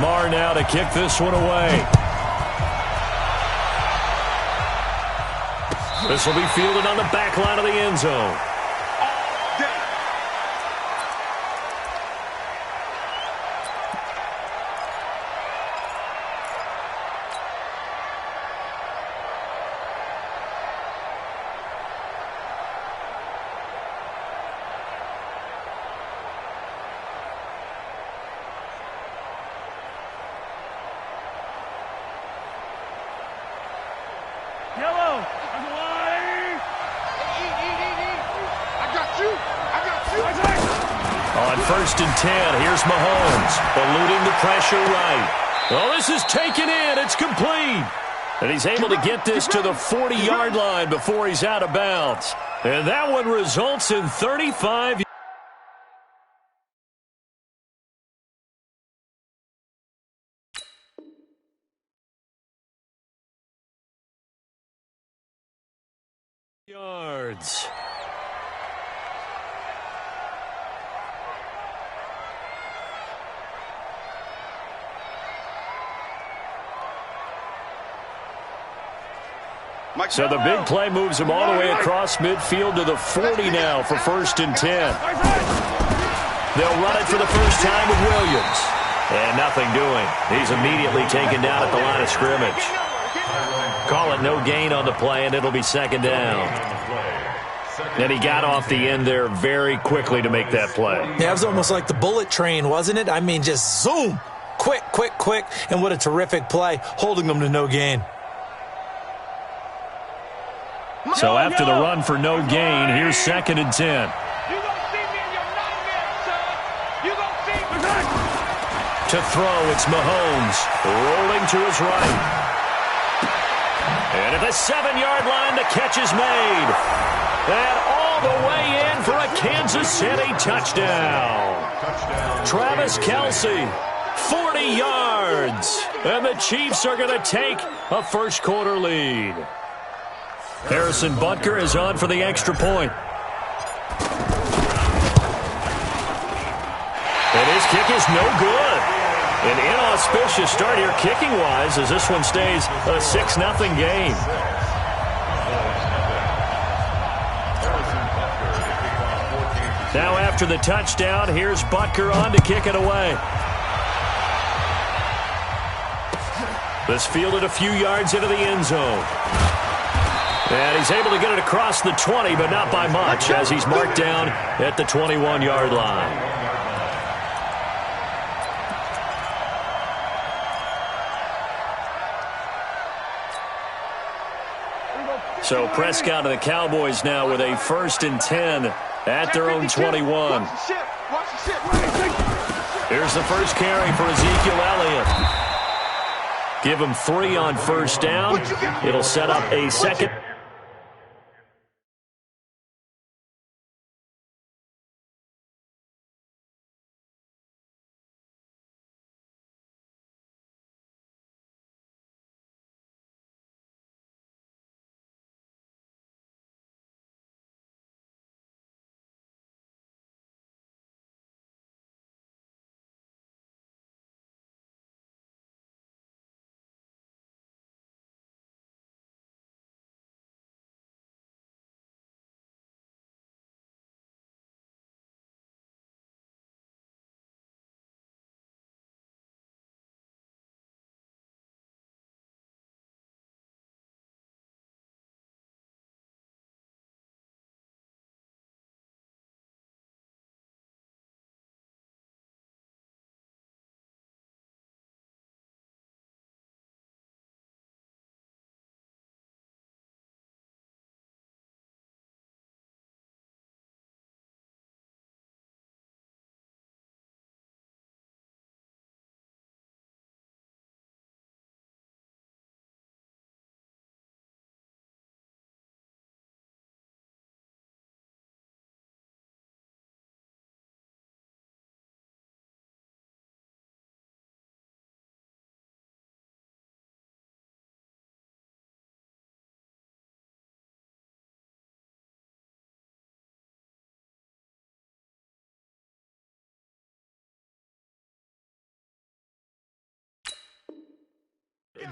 Marr now to kick this one away. This will be fielded on the back line of the end zone. On 1st and 10, here's Mahomes, eluding the pressure right. Well, this is taken in. It's complete. And he's able to get this to the 40-yard line before he's out of bounds. And that one results in 35 yards. So the big play moves him all the way across midfield to the 40 now for 1st and 10. They'll run it for the first time with Williams. And nothing doing. He's immediately taken down at the line of scrimmage. Call it no gain on the play, and it'll be 2nd down. And he got off the end there very quickly to make that play. Yeah, it was almost like the bullet train, wasn't it? I mean, just zoom. Quick, quick, quick. And what a terrific play, holding them to no gain. So after the run for no gain, here's 2nd and 10. To throw, it's Mahomes, rolling to his right. And at the 7-yard line, the catch is made. And all the way in for a Kansas City touchdown. Travis Kelce, 40 yards. And the Chiefs are going to take a first-quarter lead. Harrison Butker is on for the extra point. And his kick is no good. An inauspicious start here kicking-wise as this one stays a 6-0 game. Now after the touchdown, here's Butker on to kick it away. This fielded a few yards into the end zone. And he's able to get it across the 20, but not by much, as he's marked down at the 21-yard line. So Prescott and the Cowboys now with a 1st and 10 at their own 21. Here's the first carry for Ezekiel Elliott. Give him 3 on 1st down. It'll set up a second.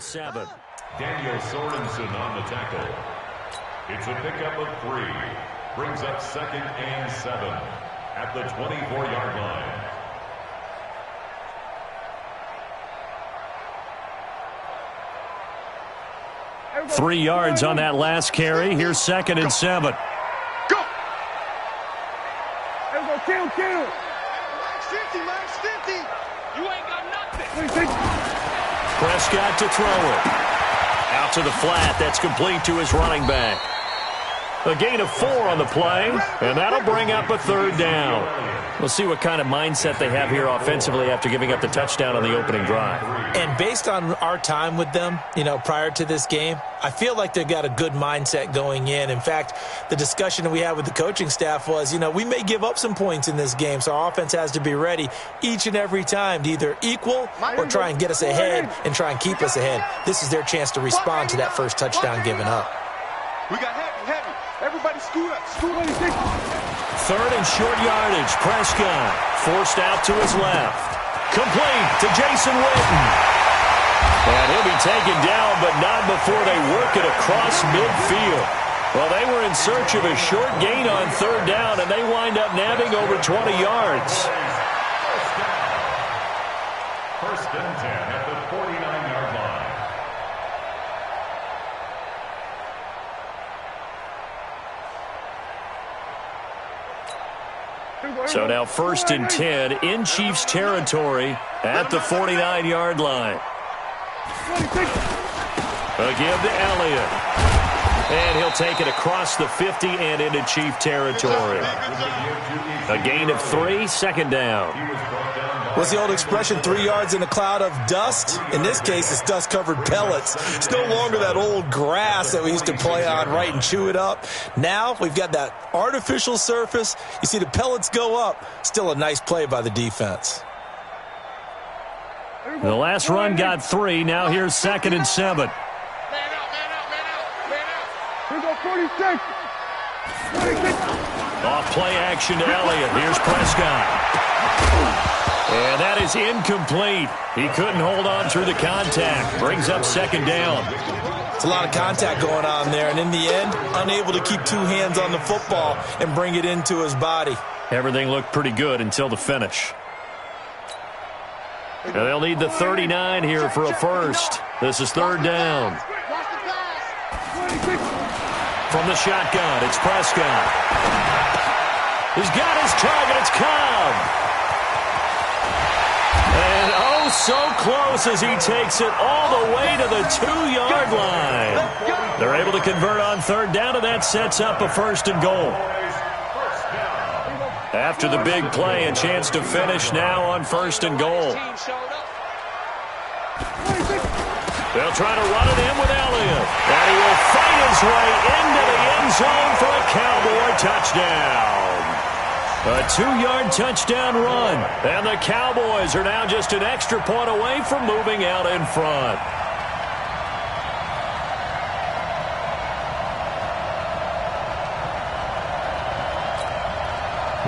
7. Daniel Sorensen on the tackle. It's a pickup of 3. Brings up 2nd and 7 at the 24-yard line. Three yards on that last carry. Here's 2nd and 7. Go! There we go, kill. Max 50, Max 50. You ain't got nothing. Prescott to throw it. Out to the flat. That's complete to his running back. A gain of 4 on the play, and that'll bring up a 3rd down. We'll see what kind of mindset they have here offensively after giving up the touchdown on the opening drive. And based on our time with them, prior to this game, I feel like they've got a good mindset going in. In fact, the discussion that we had with the coaching staff was, we may give up some points in this game, so our offense has to be ready each and every time to either equal or try and get us ahead and try and keep us ahead. This is their chance to respond to that first touchdown given up. We got heavy. Everybody scoot up. 3rd and short yardage. Prescott forced out to his left. Complete to Jason Witten. And he'll be taken down, but not before they work it across midfield. Well, they were in search of a short gain on 3rd down, and they wind up nabbing over 20 yards. First and 10 at the 49-yard line. So now 1st and 10 in Chiefs territory at the 49-yard line. Again to Elliott. And he'll take it across the 50 and into Chief territory. A gain of 3, 2nd down. What's the old expression, 3 yards in a cloud of dust? In this case, it's dust-covered pellets. It's no longer that old grass that we used to play on, right, and chew it up. Now we've got that artificial surface. You see the pellets go up. Still a nice play by the defense. The last run got 3. Now here's 2nd and 7. Man out. Here we go, 46. Off play action to Elliott. Here's Prescott. And that is incomplete. He couldn't hold on through the contact. Brings up 2nd down. It's a lot of contact going on there, and in the end, unable to keep 2 hands on the football and bring it into his body. Everything looked pretty good until the finish. And they'll need the 39 here for a first. This is 3rd down. From the shotgun, it's Prescott. He's got his target. It's Cobb. And oh, so close as he takes it all the way to the 2-yard line. They're able to convert on 3rd down, and that sets up a 1st and goal. After the big play, a chance to finish now on 1st and goal. They'll try to run it in with Elliott. And he will fight his way into the end zone for a Cowboy touchdown. A 2-yard touchdown run. And the Cowboys are now just an extra point away from moving out in front.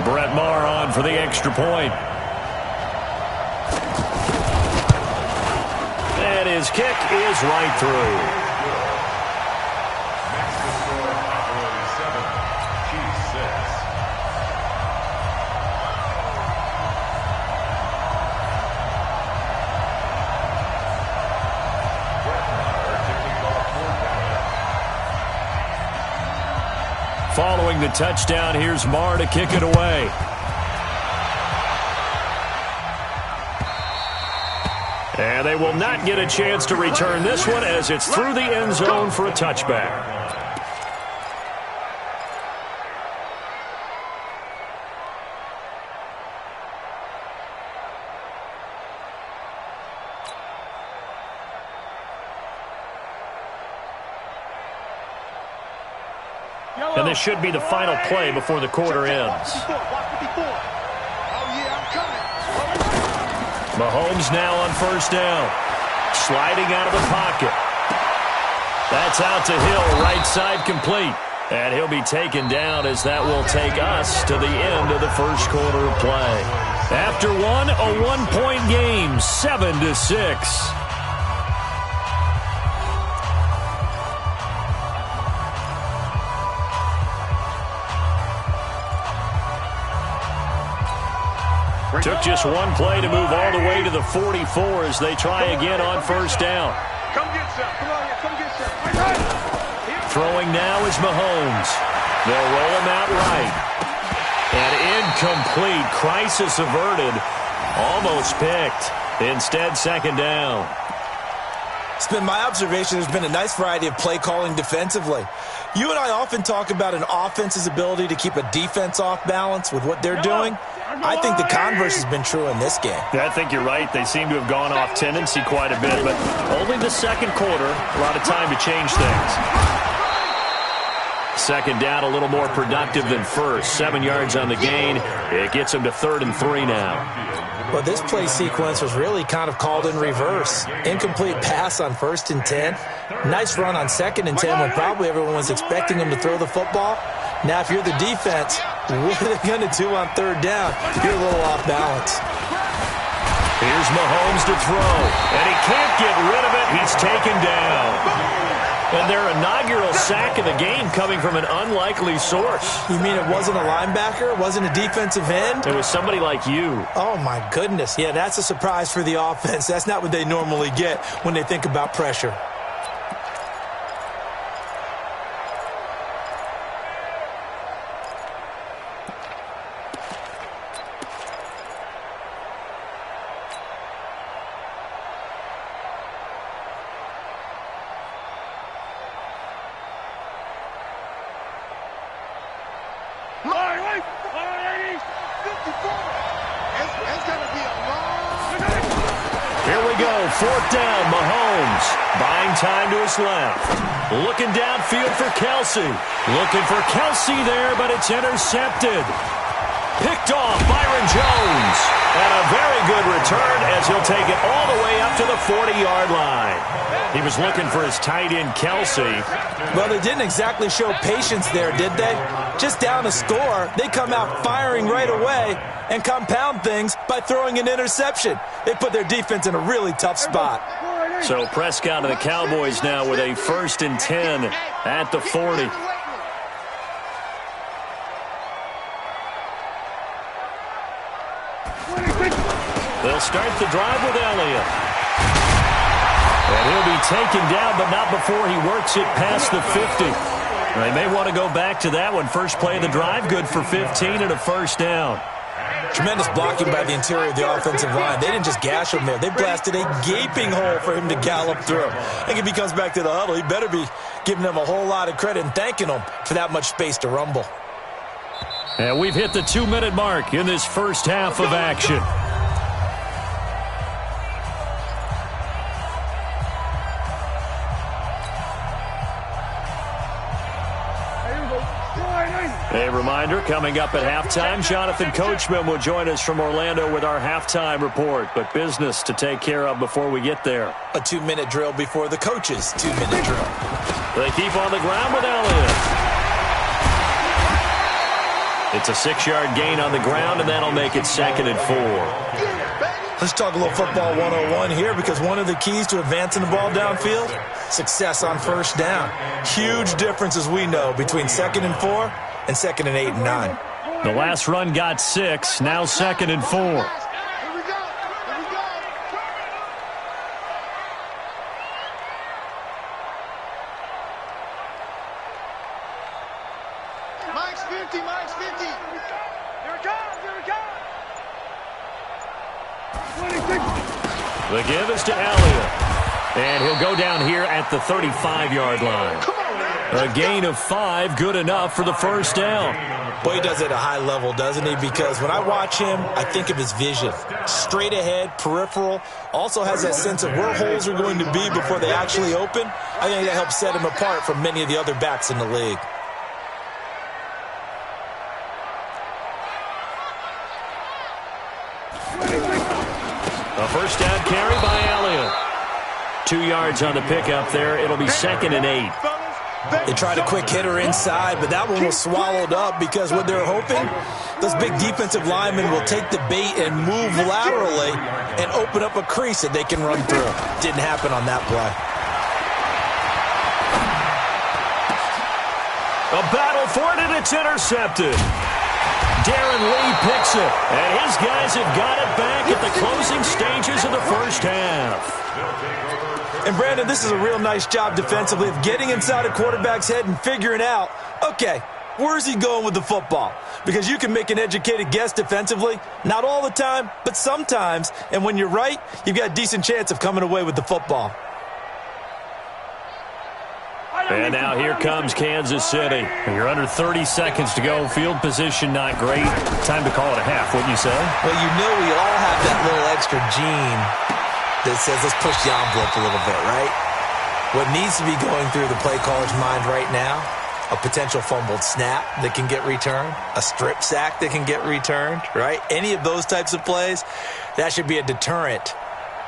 Brett Maher on for the extra point. And his kick is right through. Following the touchdown, here's Maher to kick it away. And they will not get a chance to return this one as it's through the end zone for a touchback. And this should be the final play before the quarter ends. Mahomes now on 1st down. Sliding out of the pocket. That's out to Hill, right side complete. And he'll be taken down as that will take us to the end of the first quarter of play. After one, a 1-point game, 7-6. Took just one play to move all the way to the 44 as they try again on first down. Come get some. Come on here. Come get some. Throwing now is Mahomes. They'll roll him out right. And incomplete. Crisis averted. Almost picked. Instead, second down. It's been my observation there's been a nice variety of play calling defensively. You and I often talk about an offense's ability to keep a defense off balance with what they're doing. I think the converse has been true in this game. Yeah, I think you're right. They seem to have gone off tendency quite a bit, but only the second quarter, a lot of time to change things. Second down, a little more productive than first. 7 yards on the gain. It gets them to 3rd and 3 now. Well, this play sequence was really kind of called in reverse. Incomplete pass on 1st and 10. Nice run on 2nd and 10 when probably everyone was expecting him to throw the football. Now, if you're the defense, what are they going to do on 3rd down? You're a little off balance. Here's Mahomes to throw, and he can't get rid of it. He's taken down. And their inaugural sack of the game coming from an unlikely source. You mean it wasn't a linebacker? It wasn't a defensive end? It was somebody like you. Oh, my goodness. Yeah, that's a surprise for the offense. That's not what they normally get when they think about pressure. Fourth down, Mahomes. Buying time to his left. Looking downfield for Kelsey. Looking for Kelsey there, but it's intercepted. Picked off Byron Jones. And a very good return as he'll take it all the way up to the 40-yard line. He was looking for his tight end, Kelsey. Well, they didn't exactly show patience there, did they? Just down a score, they come out firing right away and compound things by throwing an interception. They put their defense in a really tough spot. So Prescott and the Cowboys now with a 1st and 10 at the 40. They'll start the drive with Elliott. And he'll be taken down, but not before he works it past the 50. They may want to go back to that one. First play of the drive, good for 15 and a first down. Tremendous blocking by the interior of the offensive line. They didn't just gash him there. They blasted a gaping hole for him to gallop through. I think if he comes back to the huddle, he better be giving them a whole lot of credit and thanking them for that much space to rumble. And we've hit the 2-minute mark in this first half of action. A reminder, coming up at halftime, Jonathan Coachman will join us from Orlando with our halftime report. But business to take care of before we get there. A 2-minute drill before the coach's 2-minute drill. They keep on the ground with Elliott. It's a 6-yard gain on the ground, and that'll make it 2nd and 4. Let's talk a little football 101 here, because one of the keys to advancing the ball downfield, success on first down. Huge difference, as we know, between 2nd and 4 and 2nd and 8 and 9. The last run got 6, now 2nd and 4. Here we go. Mike's 50, Mike's 50. Here it comes, here it comes. The give is to Elliott. And he'll go down here at the 35-yard line. A gain of 5, good enough for the first down. Boy, he does it at a high level, doesn't he? Because when I watch him, I think of his vision. Straight ahead, peripheral. Also has that sense of where holes are going to be before they actually open. I think that helps set him apart from many of the other backs in the league. A first down carry by Elliott. 2 yards on the pickup there. It'll be 2nd and 8. They tried a quick hitter inside, but that one was swallowed up because what they're hoping, those big defensive linemen will take the bait and move laterally and open up a crease that they can run through. Didn't happen on that play. A battle for it, and it's intercepted. Darren Lee picks it. And his guys have got it back at the closing stages of the first half. And, Brandon, this is a real nice job defensively of getting inside a quarterback's head and figuring out, okay, where's he going with the football? Because you can make an educated guess defensively. Not all the time, but sometimes. And when you're right, you've got a decent chance of coming away with the football. And now here comes Kansas City. You're under 30 seconds to go. Field position not great. Time to call it a half, wouldn't you say? Well, you know we all have that little extra gene that says let's push the envelope a little bit, right? What needs to be going through the play caller's mind right now, a potential fumbled snap that can get returned, a strip sack that can get returned, right? Any of those types of plays, that should be a deterrent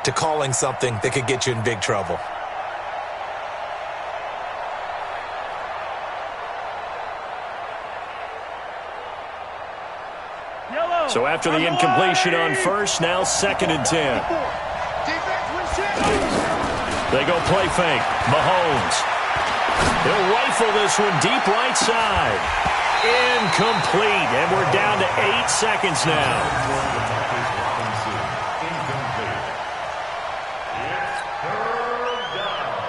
to calling something that could get you in big trouble. So after the incompletion on first, now 2nd and 10. They go play fake. Mahomes. He'll rifle this one deep right side. Incomplete. And we're down to 8 seconds now. It's 3rd down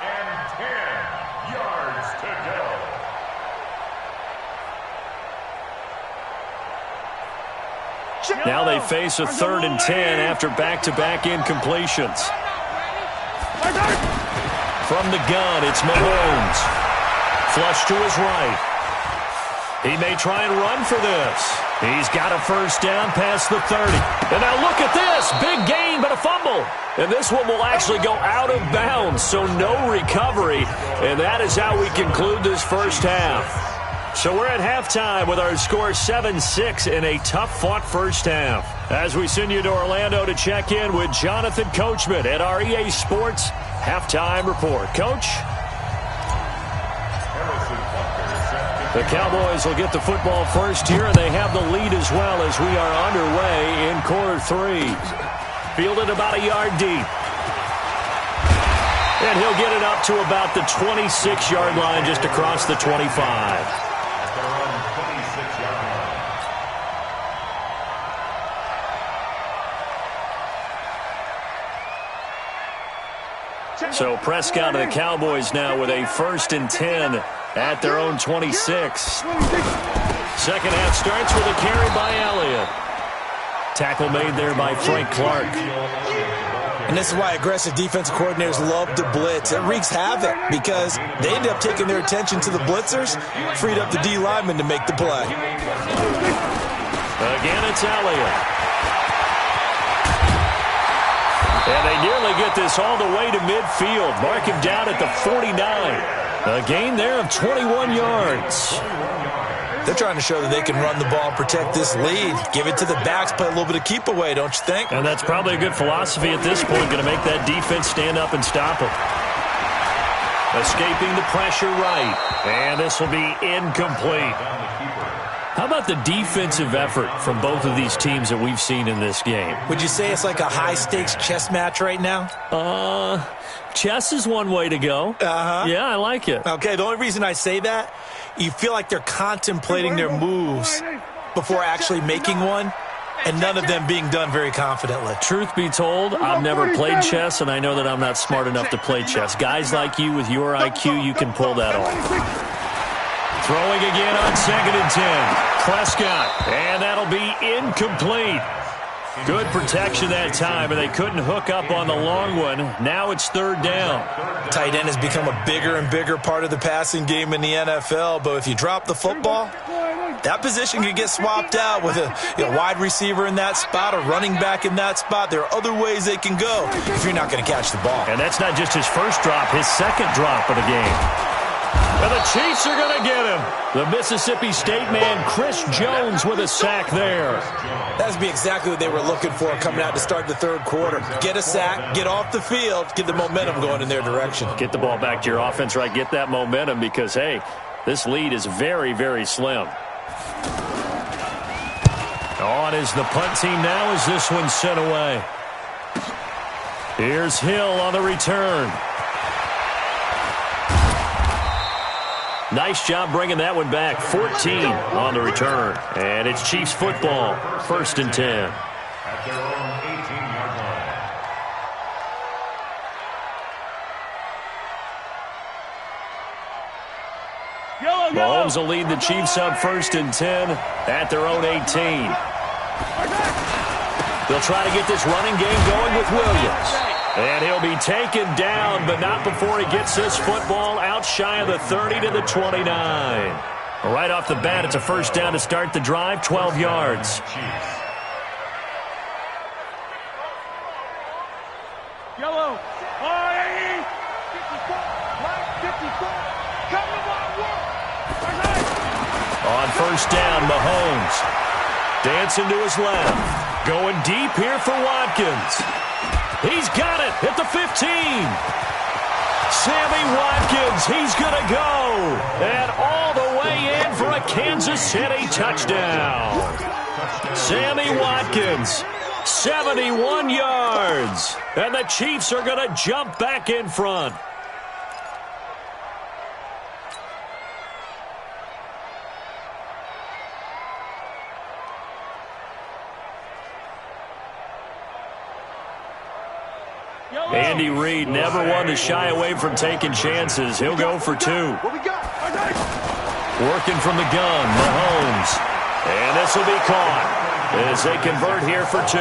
and 10 yards to go. Now they face a 3rd and 10 after back-to-back incompletions. From the gun, it's Mahomes. Flush to his right. He may try and run for this. He's got a first down past the 30. And now look at this. Big gain, but a fumble. And this one will actually go out of bounds, so no recovery. And that is how we conclude this first half. So we're at halftime with our score 7-6 in a tough-fought first half. As we send you to Orlando to check in with Jonathan Coachman at our EA Sports Halftime Report. Coach? The Cowboys will get the football first here, and they have the lead as well as we are underway in quarter 3. Fielded about a yard deep. And he'll get it up to about the 26-yard line just across the 25. So Prescott and the Cowboys now with a 1st and 10 at their own 26. Second half starts with a carry by Elliott. Tackle made there by Frank Clark. And this is why aggressive defensive coordinators love to blitz. It wreaks havoc because they end up taking their attention to the blitzers, freed up the D lineman to make the play. Again, it's Elliott. And they nearly get this all the way to midfield. Mark him down at the 49. A gain there of 21 yards. They're trying to show that they can run the ball, protect this lead. Give it to the backs, play a little bit of keep away, don't you think? And that's probably a good philosophy at this point. Going to make that defense stand up and stop them. Escaping the pressure right. And this will be incomplete. How about the defensive effort from both of these teams that we've seen in this game? Would you say it's like a high-stakes chess match right now? Chess is one way to go. Uh-huh. Yeah, I like it. Okay, the only reason I say that, you feel like they're contemplating their moves before actually making one, and none of them being done very confidently. Truth be told, I've never played chess, and I know that I'm not smart enough to play chess. Guys like you with your IQ, you can pull that off. Throwing again on 2nd and 10. Prescott, and that'll be incomplete. Good protection that time, and they couldn't hook up on the long one. Now it's 3rd down. Tight end has become a bigger and bigger part of the passing game in the NFL, but if you drop the football, that position could get swapped out with a wide receiver in that spot, a running back in that spot. There are other ways they can go if you're not going to catch the ball. And that's not just his first drop, his second drop of the game. And the Chiefs are going to get him. The Mississippi State man, Chris Jones, with a sack there. That would be exactly what they were looking for coming out to start the 3rd quarter. Get a sack, get off the field, get the momentum going in their direction. Get the ball back to your offense, right? Get that momentum because, hey, this lead is very, very slim. On is the punt team now as this one's sent away. Here's Hill on the return. Nice job bringing that one back. 14 on the return. And it's Chiefs football. 1st and 10. At their own 18-yard line. Mahomes will lead the Chiefs up 1st and 10 at their own 18. They'll try to get this running game going with Williams. And he'll be taken down, but not before he gets this football out shy of the 30 to the 29. Right off the bat, it's a 1st down to start the drive, 12 yards. Yellow. On 1st down, Mahomes dancing to his left. Going deep here for Watkins. He's got it at the 15. Sammy Watkins, he's going to go. And all the way in for a Kansas City touchdown. Sammy Watkins, 71 yards. And the Chiefs are going to jump back in front. Andy Reid never one to shy away from taking chances. He'll go for 2. Working from the gun, Mahomes. And this will be caught as they convert here for 2.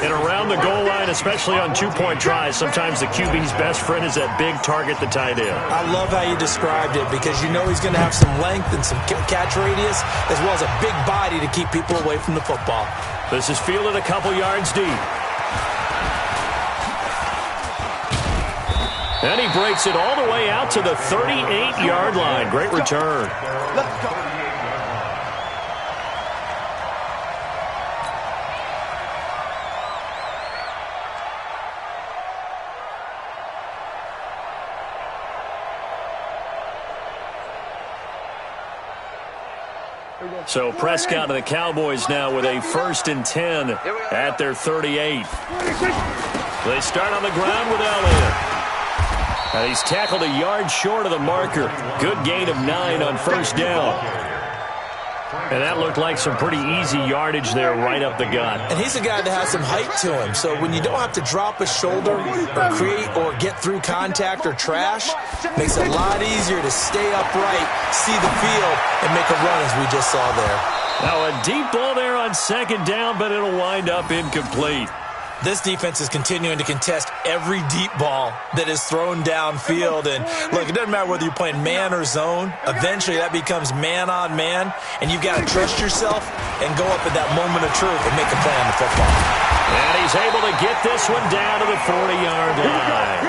And around the goal line, especially on 2-point tries, sometimes the QB's best friend is that big target, the tight end. I love how you described it because you know he's going to have some length and some catch radius as well as a big body to keep people away from the football. This is fielded a couple yards deep. And he breaks it all the way out to the 38-yard line. Great return. Let's go. So Prescott and the Cowboys now with a 1st and 10 at their 38. They start on the ground with Elliott. And he's tackled a yard short of the marker. Good gain of 9 on 1st down. And that looked like some pretty easy yardage there right up the gut. And he's a guy that has some height to him. So when you don't have to drop a shoulder or create or get through contact or trash, makes it a lot easier to stay upright, see the field, and make a run as we just saw there. Now a deep ball there on 2nd down, but it'll wind up incomplete. This defense is continuing to contest every deep ball that is thrown downfield. And, look, it doesn't matter whether you're playing man or zone. Eventually, that becomes man-on-man, and you've got to trust yourself and go up at that moment of truth and make a play on the football. And he's able to get this one down to the 40-yard line.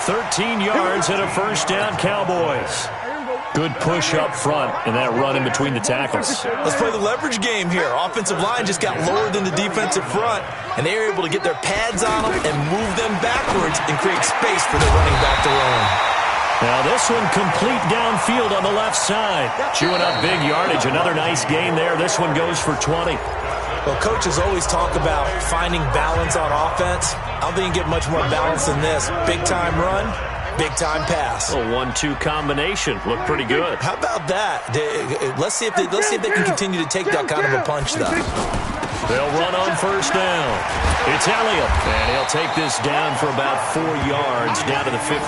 13 yards and a 1st down, Cowboys. Good push up front and that run in between the tackles. Let's play the leverage game here. Offensive line just got lower than the defensive front, and they were able to get their pads on them and move them backwards and create space for the running back to run. Now this one complete downfield on the left side. Chewing up big yardage. Another nice gain there. This one goes for 20. Well, coaches always talk about finding balance on offense. I don't think you get much more balance than this. Big-time run, big-time pass. A 1-2 combination. Looked pretty good. How about that? Let's see if they can continue to take that kind of a punch, though. They'll run on 1st down. It's Elliott. And he'll take this down for about 4 yards down to the 15.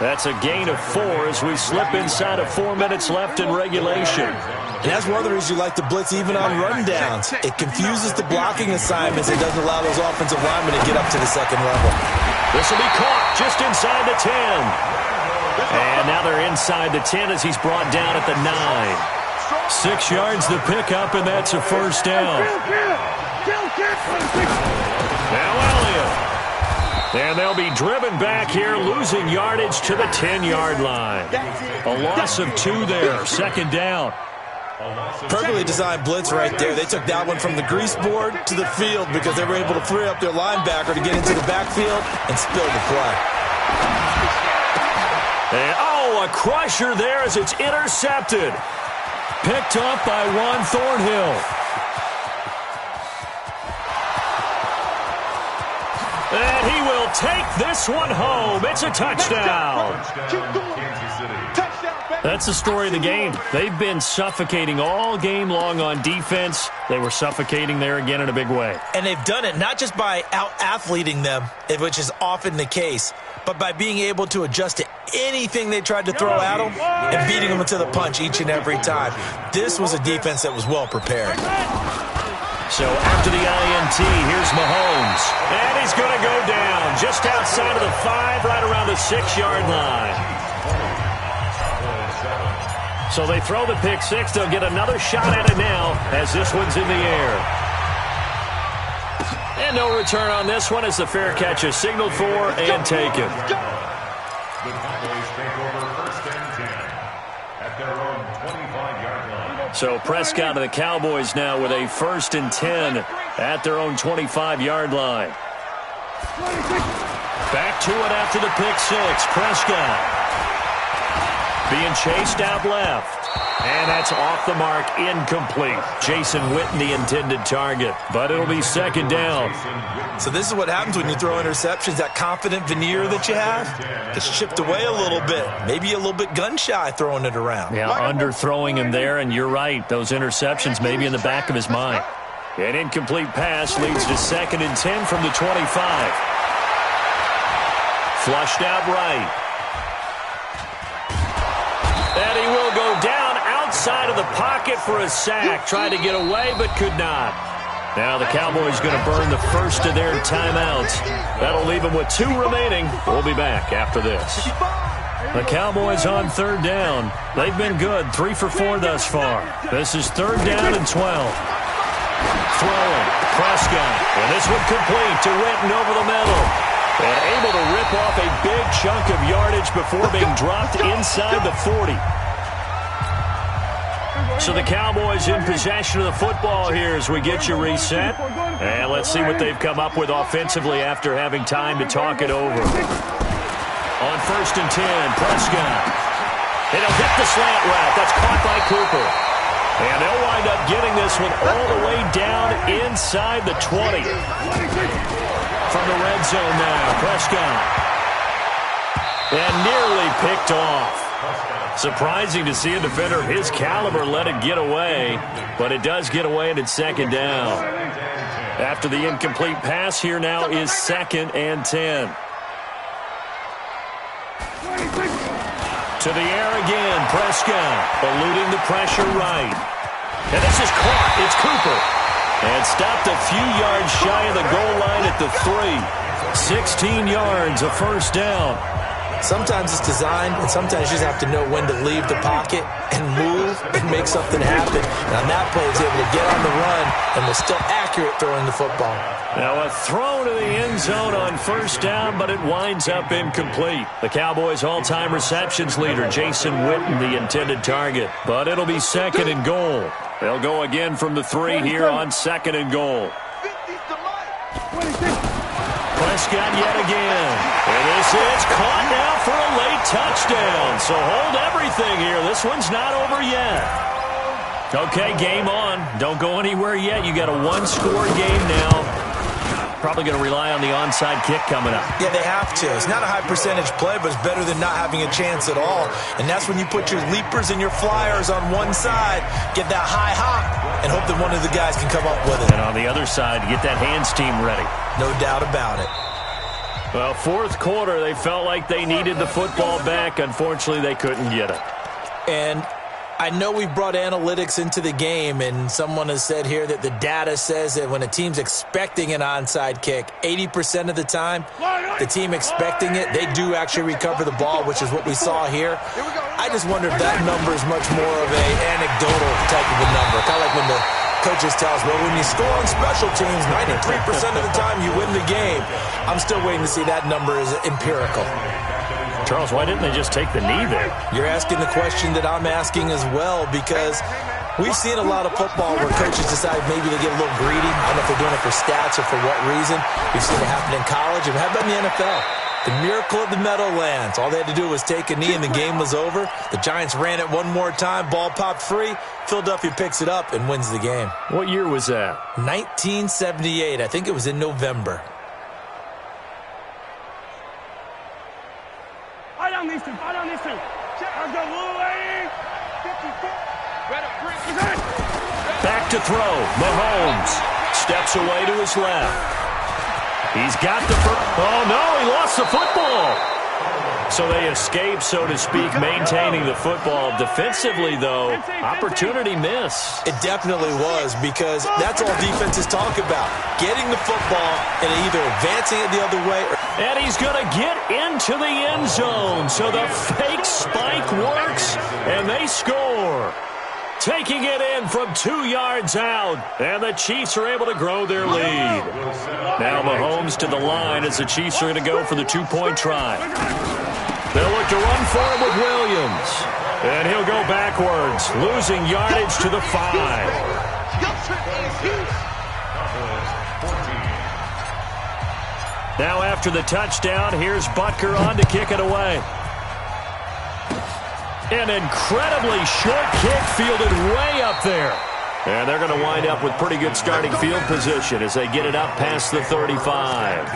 That's a gain of 4 as we slip inside of 4 minutes left in regulation. And that's one of the reasons you like to blitz even on rundowns. It confuses the blocking assignments. It doesn't allow those offensive linemen to get up to the 2nd level. This will be caught just inside the 10. And now they're inside the 10 as he's brought down at the 9. 6 yards to pick up, and that's a 1st down. Now Elliott. And they'll be driven back here, losing yardage to the 10-yard line. A loss of 2 there, 2nd down. Perfectly designed blitz right there. They took that one from the grease board to the field because they were able to free up their linebacker to get into the backfield and spill the play. And, a crusher there as it's intercepted. Picked up by Juan Thornhill. And he will take this one home. It's a touchdown. Touchdown, baby. That's the story of the game. They've been suffocating all game long on defense. They were suffocating there again in a big way. And they've done it not just by out-athleting them, which is often the case, but by being able to adjust to anything they tried to throw at them and beating them to the punch each and every time. This was a defense that was well prepared. So after the INT, here's Mahomes. And he's going to go down just outside of the 5, right around the 6-yard line. So they throw the pick 6. They'll get another shot at it now as this one's in the air. And no return on this one as the fair catch is signaled for and taken. The Cowboys take over first and 10 at their own 25-yard line. So Prescott and the Cowboys now with a first and 10 at their own 25-yard line. Back to it after the pick 6. Prescott being chased out left. And that's off the mark, incomplete. Jason Witten, the intended target. But it'll be second down. So this is what happens when you throw interceptions. That confident veneer that you have gets chipped away a little bit. Maybe a little bit gun-shy throwing it around. Yeah, underthrowing him there, and you're right. Those interceptions may be in the back of his mind. An incomplete pass leads to second and 10 from the 25. Flushed out right. And he will go down outside of the pocket for a sack. Tried to get away, but could not. Now the Cowboys going to burn the first of their timeouts. That'll leave them with 2 remaining. We'll be back after this. The Cowboys on third down. They've been good, 3 for 4 thus far. This is third down and 12. Throwing, Prescott. And this one complete to Witten over the middle. And able to rip off a big chunk of yardage before being dropped inside the 40. So the Cowboys in possession of the football here as we get you reset. And let's see what they've come up with offensively after having time to talk it over. On first and 10, Prescott. And he'll hit the slant route. That's caught by Cooper. And they'll wind up getting this one all the way down inside the 20. From the red zone now, Prescott. And nearly picked off. Surprising to see a defender of his caliber let it get away, but it does get away and it's second down. After the incomplete pass, here now is second and 10. To the air again, Prescott, eluding the pressure right. And this is caught. It's Cooper. And stopped a few yards shy of the goal line at the 3. 16 yards, a first down. Sometimes it's designed, and sometimes you just have to know when to leave the pocket and move and make something happen. And on that play, he's able to get on the run and was still accurate throwing the football. Now a throw to the end zone on first down, but it winds up incomplete. The Cowboys' all-time receptions leader, Jason Witten, the intended target. But it'll be second and goal. They'll go again from the 3 here on second and goal. Prescott yet again. And this is caught now for a late touchdown. So hold everything here. This one's not over yet. Okay, game on. Don't go anywhere yet. You got a 1-score game now. Probably going to rely on the onside kick coming up. Yeah, they have to. It's not a high percentage play, but it's better than not having a chance at all. And that's when you put your leapers and your flyers on one side, get that high hop, and hope that one of the guys can come up with it. And on the other side, get that hands team ready. No doubt about it. Well, fourth quarter, they felt like they needed the football back. Unfortunately, they couldn't get it. And I know we brought analytics into the game, and someone has said here that the data says that when a team's expecting an onside kick, 80% of the time, the team expecting it, they do actually recover the ball, which is what we saw here. I just wonder if that number is much more of an anecdotal type of a number. Kind of like when the coaches tell us, well, when you score on special teams, 93% of the time you win the game. I'm still waiting to see that number is empirical. Charles, why didn't they just take the knee there? You're asking the question that I'm asking as well, because we've seen a lot of football where coaches decide maybe they get a little greedy. I don't know if they're doing it for stats or for what reason. We've seen it happen in college, and how about in the NFL? The miracle of the Meadowlands. All they had to do was take a knee, and the game was over. The Giants ran it one more time. Ball popped free. Philadelphia picks it up and wins the game. What year was that? 1978. I think it was in November. Fight on these two. Fight on these two. Let's go, Louie. Back to throw. Mahomes steps away to his left. He's got the first. Oh, no, he lost the football. So they escape, so to speak, maintaining the football. Defensively, though, opportunity miss. It definitely was, because that's all defenses talk about. Getting the football and either advancing it the other way. And he's going to get into the end zone. So the fake spike works, and they score. Taking it in from 2 yards out, and the Chiefs are able to grow their lead. Now Mahomes to the line as the Chiefs are going to go for the 2-point try. They'll look to run for him with Williams. And he'll go backwards, losing yardage to the 5. Now after the touchdown, here's Butker on to kick it away. An incredibly short kick fielded way up there. And they're going to wind up with pretty good starting field position as they get it up past the 35.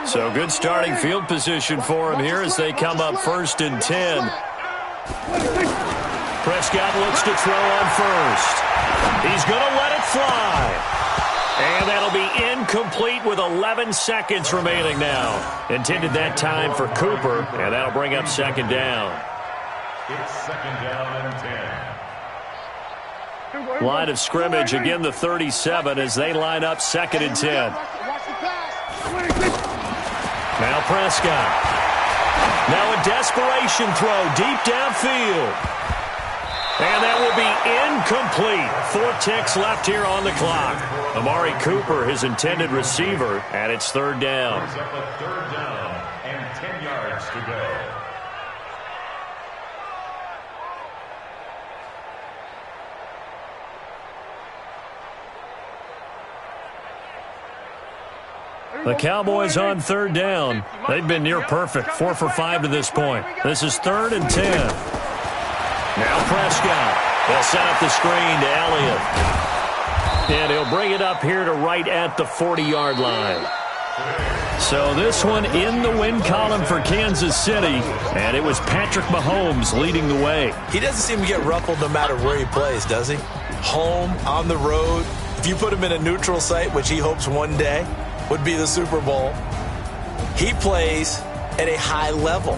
So good starting field position for him here as they come up 1st and 10. Prescott looks to throw on first. He's going to let it fly. And that'll be incomplete with 11 seconds remaining now. Intended that time for Cooper, and that'll bring up 2nd down. It's 2nd down and 10. Line of scrimmage, again the 37 as they line up 2nd and 10. Now Prescott. Now a desperation throw deep downfield. And that will be incomplete. 4 ticks left here on the clock. Amari Cooper, his intended receiver, and it's 3rd down. Brings up a 3rd down and 10 yards to go. The Cowboys on 3rd down. They've been near perfect, 4 for 5 to this point. This is 3rd and 10. Now Prescott. They'll set up the screen to Elliott. And he'll bring it up here to right at the 40-yard line. So this one in the win column for Kansas City, and it was Patrick Mahomes leading the way. He doesn't seem to get ruffled no matter where he plays, does he? Home, on the road. If you put him in a neutral site, which he hopes one day would be the Super Bowl, he plays at a high level.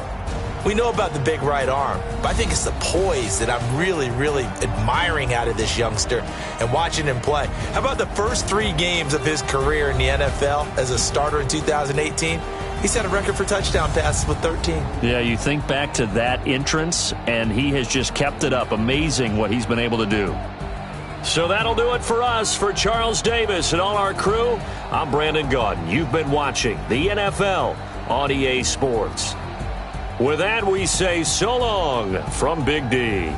We know about the big right arm, but I think it's the poise that I'm really, really admiring out of this youngster and watching him play. How about the first 3 games of his career in the NFL as a starter in 2018? He's had a record for touchdown passes with 13. Yeah, you think back to that entrance, and he has just kept it up. Amazing what he's been able to do. So that'll do it for us. For Charles Davis and all our crew, I'm Brandon Gaudin. You've been watching the NFL on EA Sports. With that, we say so long from Big D.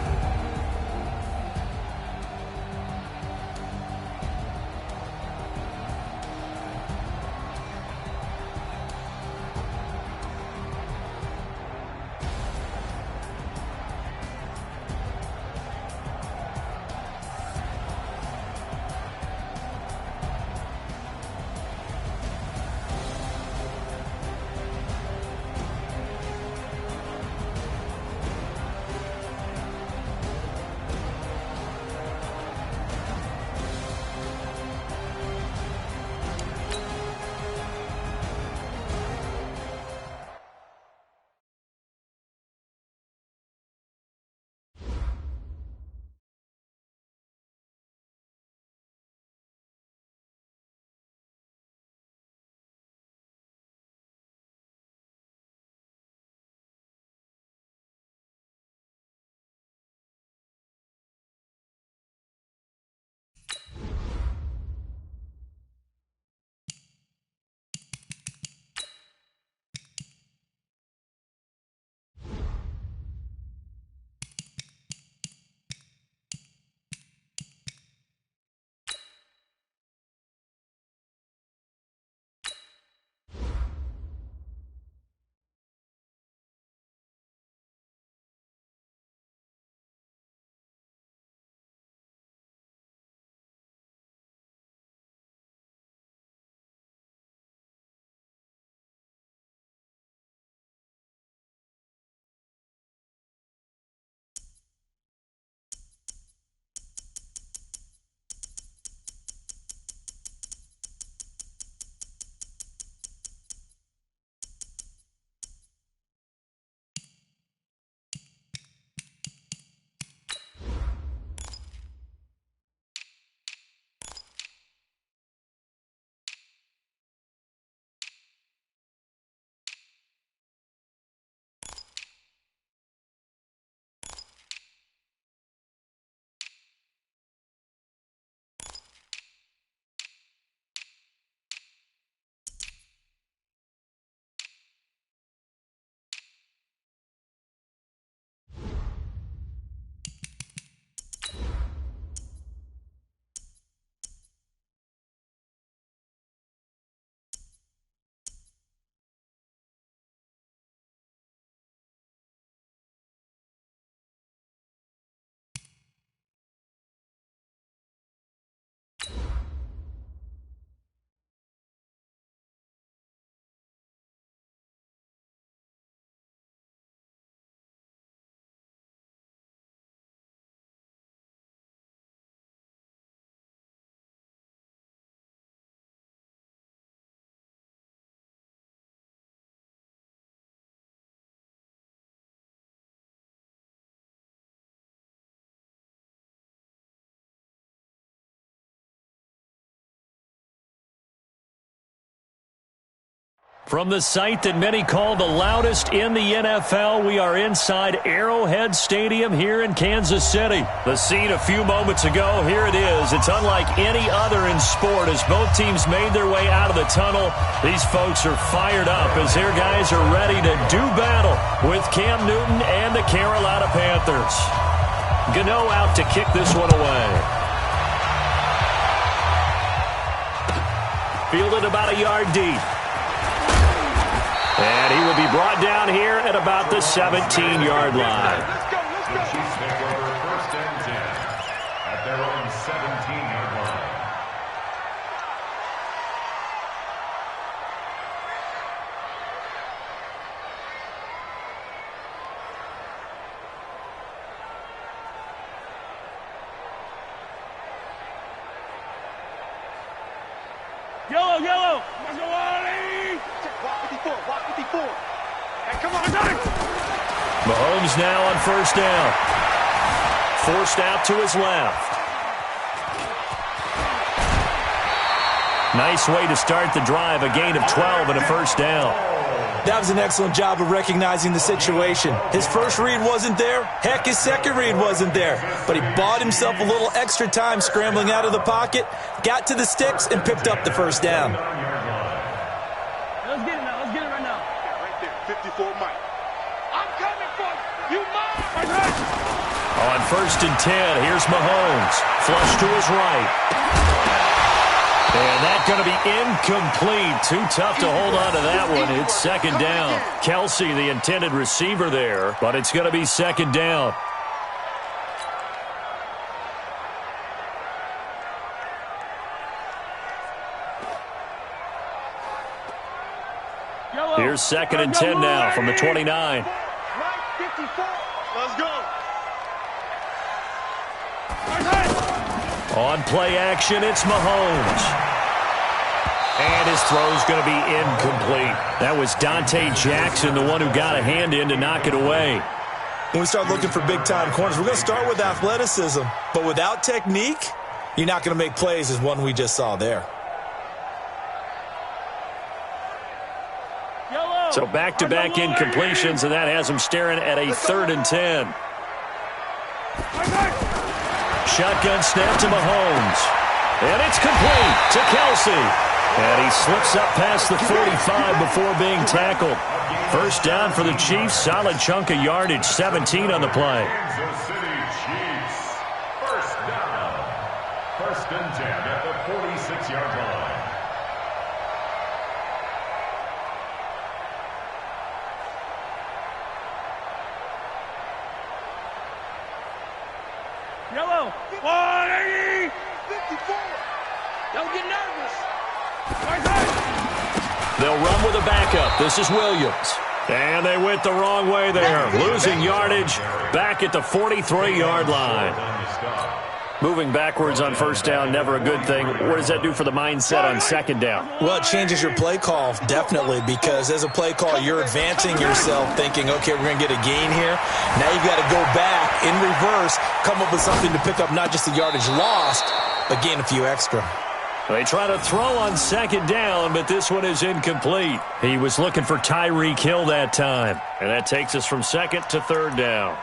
From the site that many call the loudest in the NFL, we are inside Arrowhead Stadium here in Kansas City. The scene a few moments ago, here it is. It's unlike any other in sport as both teams made their way out of the tunnel. These folks are fired up as their guys are ready to do battle with Cam Newton and the Carolina Panthers. Gano out to kick this one away. Fielded about a yard deep. And he will be brought down here at about the 17-yard line. The Chiefs take over first and 10 at their own 17-yard line. Yellow, yellow. Walk 54. Hey, come on, Mahomes now on first down. Forced out to his left. Nice way to start the drive. A gain of 12 and a first down. That was an excellent job of recognizing the situation. His first read wasn't there. Heck, his second read wasn't there. But he bought himself a little extra time scrambling out of the pocket, got to the sticks, and picked up the first down. Let's get it now. Let's get it right now. Yeah, right there. 54 Mike. I'm coming for you. You mine. On first and 10, here's Mahomes. Flush to his right. And that's going to be incomplete. Too tough to hold on to that one. It's second down. Kelsey, the intended receiver there, but it's going to be second down. Here's second and 10 now from the 29. Right 54. Let's go. On play action, it's Mahomes. And his throw's going to be incomplete. That was Dante Jackson, the one who got a hand in to knock it away. When we start looking for big-time corners, we're going to start with athleticism. But without technique, you're not going to make plays as one we just saw there. So back-to-back incompletions, and that has him staring at a 3rd and 10. Shotgun snap to Mahomes. And it's complete to Kelsey. And he slips up past the 45 before being tackled. First down for the Chiefs. Solid chunk of yardage. 17 on the play. Kansas City Chiefs. First down. First and 10 at the 46-yard line. Yellow. 180. 54. Don't get nervous. They'll run with a backup. This is Williams. And they went the wrong way there. Losing yardage back at the 43-yard line. Moving backwards on first down, never a good thing. What does that do for the mindset on second down? Well, it changes your play call, definitely, because as a play call, you're advancing yourself thinking, okay, we're going to get a gain here. Now you've got to go back in reverse, come up with something to pick up not just the yardage lost, but gain a few extra. They try to throw on second down, but this one is incomplete. He was looking for Tyreek Hill that time. And that takes us from second to third down.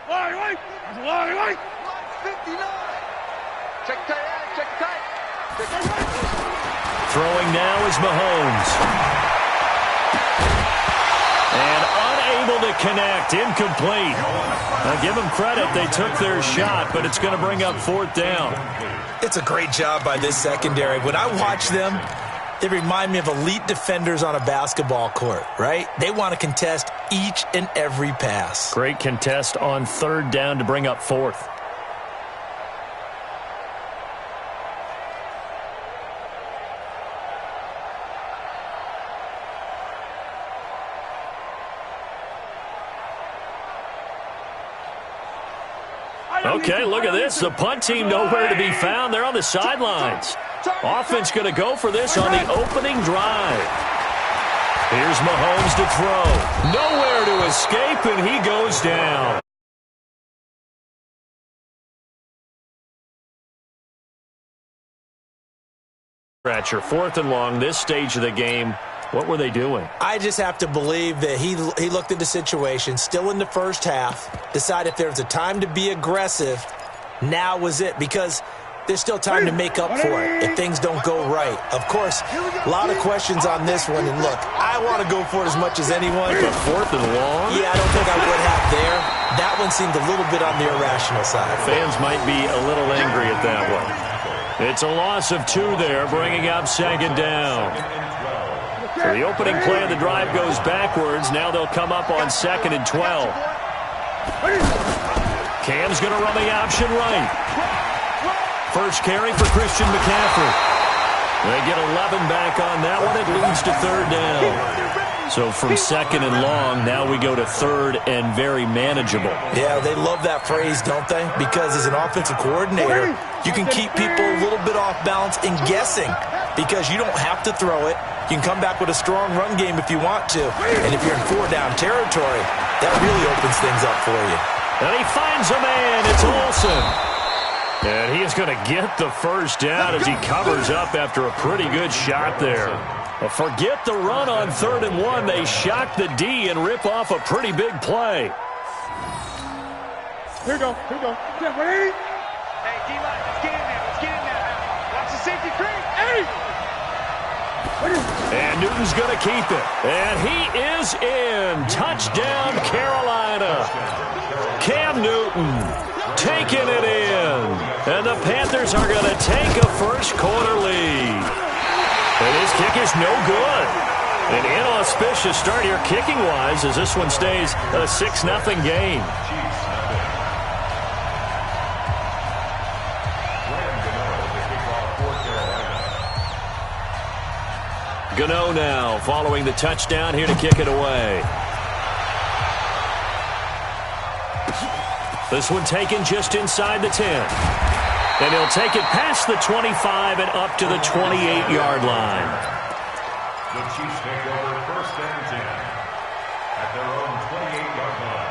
Wait. 59. Check tight. Throwing now is Mahomes. And unable to connect. Incomplete. Now give them credit. They took their shot, but it's going to bring up fourth down. It's a great job by this secondary. When I watch them, they remind me of elite defenders on a basketball court, right? They want to contest each and every pass. Great contest on third down to bring up fourth. Okay, look at this. The punt team nowhere to be found. They're on the sidelines. Offense going to go for this on the opening drive. Here's Mahomes to throw. Nowhere to escape, and he goes down. Scratcher, 4th and long, this stage of the game. What were they doing? I just have to believe that he looked at the situation, still in the first half, decided if there was a time to be aggressive, now was it, because there's still time to make up for it if things don't go right. Of course, a lot of questions on this one, and look, I want to go for it as much as anyone. But 4th and long? Yeah, I don't think I would have there. That one seemed a little bit on the irrational side. Fans might be a little angry at that one. It's a loss of 2 there, bringing up 2nd down. So the opening play of the drive goes backwards. Now they'll come up on 2nd and 12. Cam's going to run the option right. First carry for Christian McCaffrey. They get 11 back on that one. It leads to 3rd down. So from 2nd and long, now we go to 3rd and very manageable. Yeah, they love that phrase, don't they? Because as an offensive coordinator, you can keep people a little bit off balance and guessing because you don't have to throw it. You can come back with a strong run game if you want to. And if you're in 4-down territory, that really opens things up for you. And he finds a man. It's Olsen. And he is going to get the first down as he covers up after a pretty good shot there. Well, forget the run on 3rd and 1. They shock the D and rip off a pretty big play. Here we go. Yeah, ready? Hey, D-line, let's get in there. Watch the safety creep. Hey! And Newton's going to keep it. And he is in. Touchdown, Carolina. Cam Newton taking it in. And the Panthers are going to take a first-quarter lead. And his kick is no good. An inauspicious start here kicking-wise as this one stays a 6-0 game. Gano now following the touchdown here to kick it away. This one taken just inside the 10. And he'll take it past the 25 and up to the 28-yard line. The Chiefs take over 1st and 10 at their own 28-yard line.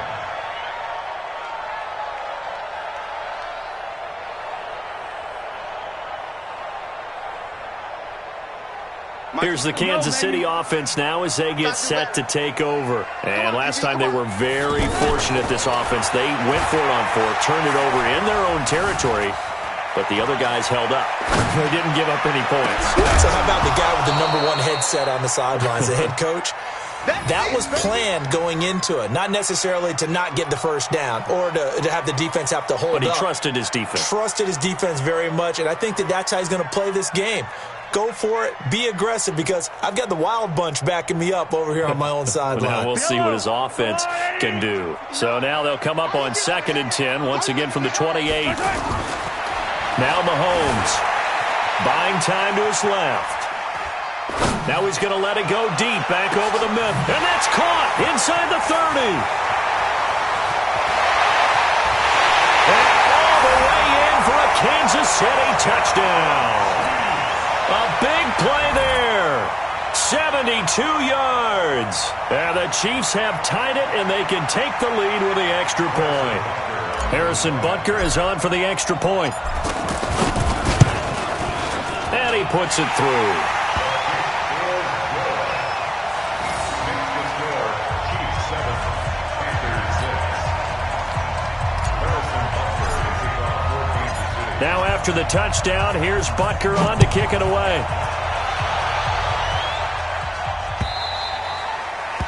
Here's the Kansas City offense now as they get set to take over. And last time they were very fortunate, this offense. They went for it on 4th, turned it over in their own territory, but the other guys held up. They didn't give up any points. So how about the guy with the #1 headset on the sidelines, the head coach? That was planned going into it, not necessarily to not get the first down or to have the defense have to hold up. But he trusted his defense. Trusted his defense very much, and I think that's how he's going to play this game. Go for it. Be aggressive because I've got the wild bunch backing me up over here on my own sideline. Now we'll see what his offense can do. So now they'll come up on 2nd and 10, once again from the 28. Now Mahomes buying time to his left. Now he's going to let it go deep back over the middle. And that's caught inside the 30. And all the way in for a Kansas City touchdown. A big play there. 72 yards. And the Chiefs have tied it, and they can take the lead with the extra point. Harrison Butker is on for the extra point. And he puts it through. Now after the touchdown, here's Butker on to kick it away.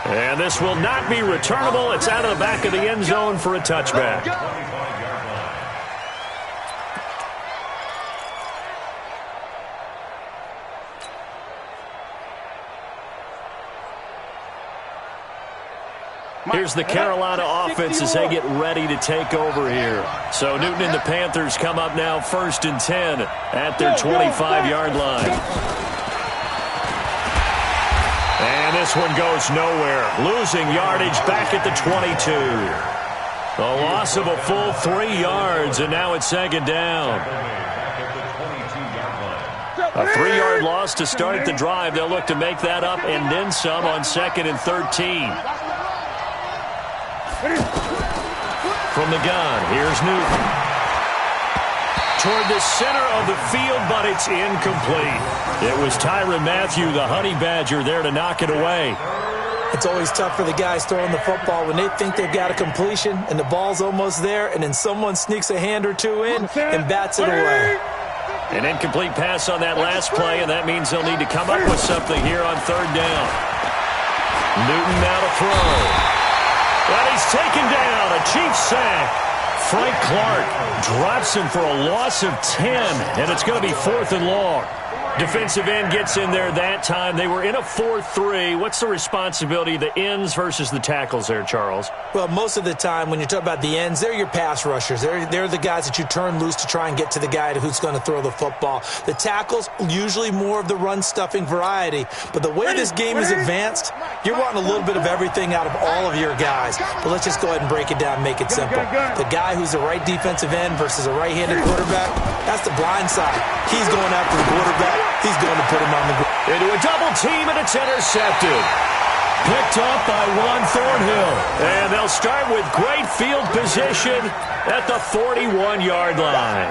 And this will not be returnable. It's out of the back of the end zone for a touchback. Here's the Carolina offense as they get ready to take over here. So Newton and the Panthers come up now 1st and 10 at their 25-yard line. And this one goes nowhere. Losing yardage back at the 22. A loss of a full 3 yards, and now it's second down. A 3-yard loss to start the drive. They'll look to make that up and then some on 2nd and 13. From the gun, here's Newton. Toward the center of the field, but it's incomplete. It was Tyrann Mathieu, the Honey Badger, there to knock it away. It's always tough for the guys throwing the football when they think they've got a completion and the ball's almost there, and then someone sneaks a hand or two in and bats it away. An incomplete pass on that last play, and that means they'll need to come up with something here on 3rd down. Newton now to throw. And he's taken down. A Chiefs sack. Frank Clark drops him for a loss of 10, and it's going to be 4th and long. Defensive end gets in there that time. They were in a 4-3. What's the responsibility of the ends versus the tackles there, Charles? Well, most of the time when you talk about the ends, they're your pass rushers. They're the guys that you turn loose to try and get to the guy who's going to throw the football. The tackles, usually more of the run-stuffing variety. But the way this game is advanced, you're wanting a little bit of everything out of all of your guys. But let's just go ahead and break it down and make it simple. The guy who's the right defensive end versus a right-handed quarterback, that's the blind side. He's going after the quarterback. He's going to put him on the ground. Into a double team, and it's intercepted. Picked up by Juan Thornhill. And they'll start with great field position at the 41-yard line.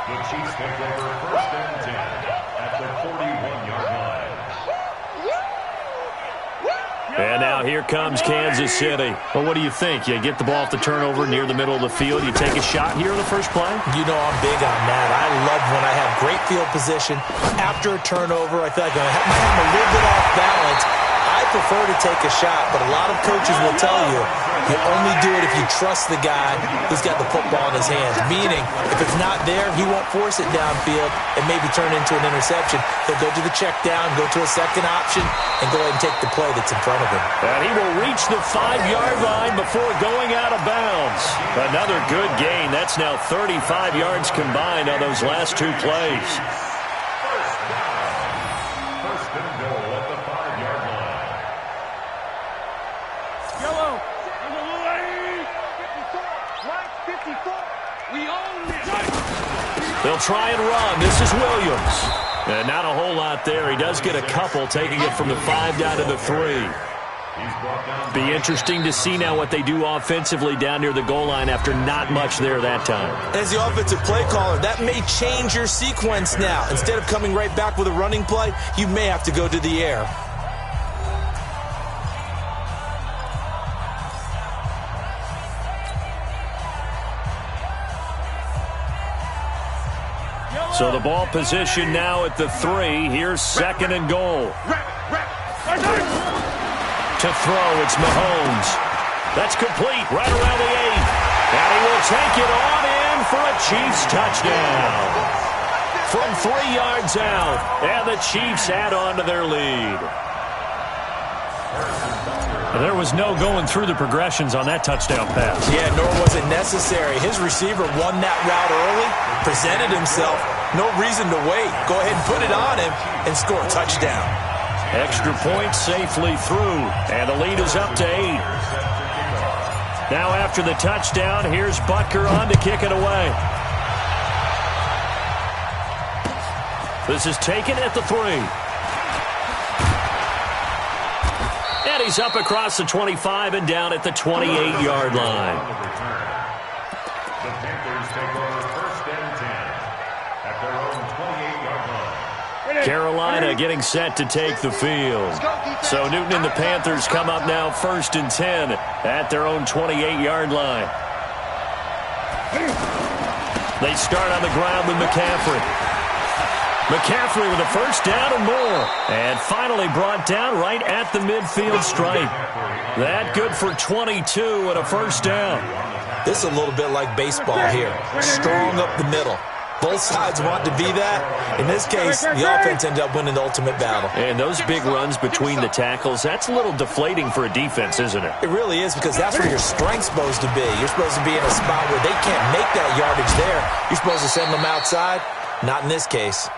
The Chiefs take over 1st and 10 at the 41-yard line. And now here comes Kansas City. Well, what do you think? You get the ball off the turnover near the middle of the field. You take a shot here in the first play? You know I'm big on that. I love when I have great field position. After a turnover, I feel like I might have a little bit off balance. I prefer to take a shot, but a lot of coaches will tell you only do it if you trust the guy who's got the football in his hands. Meaning, if it's not there, he won't force it downfield and maybe turn into an interception. He'll go to the check down, go to a second option, and go ahead and take the play that's in front of him. And he will reach the 5-yard line before going out of bounds. Another good gain. That's now 35 yards combined on those last 2 plays. First and goal at the 5-yard line. Yellow. Right 54. We own this. They'll try and run. This is Williams. And not a whole lot there. He does get a couple, taking it from the 5 down to the 3. Be interesting to see now what they do offensively down near the goal line after not much there that time. As the offensive play caller, that may change your sequence now. Instead of coming right back with a running play, you may have to go to the air. So the ball position now at the 3. Here's 2nd and goal. To throw, it's Mahomes. That's complete right around the 8. And he will take it on in for a Chiefs touchdown. From 3 yards out, and the Chiefs add on to their lead. There was no going through the progressions on that touchdown pass. Yeah, nor was it necessary. His receiver won that route early, presented himself. No reason to wait. Go ahead and put it on him and score a touchdown. Extra point safely through, and the lead is up to 8. Now after the touchdown, here's Butker on to kick it away. This is taken at the 3. And he's up across the 25 and down at the 28-yard line. The Panthers take over 1st and 10 at their own 28-yard line. Carolina getting set to take the field. So Newton and the Panthers come up now 1st and 10 at their own 28-yard line. They start on the ground with McCaffrey. McCaffrey with a first down and more. And finally brought down right at the midfield stripe. That good for 22 and a first down. This is a little bit like baseball here. Strong up the middle. Both sides want to be that. In this case, the offense ended up winning the ultimate battle. And those big runs between the tackles, that's a little deflating for a defense, isn't it? It really is, because that's where your strength's supposed to be. You're supposed to be in a spot where they can't make that yardage there. You're supposed to send them outside. Not in this case.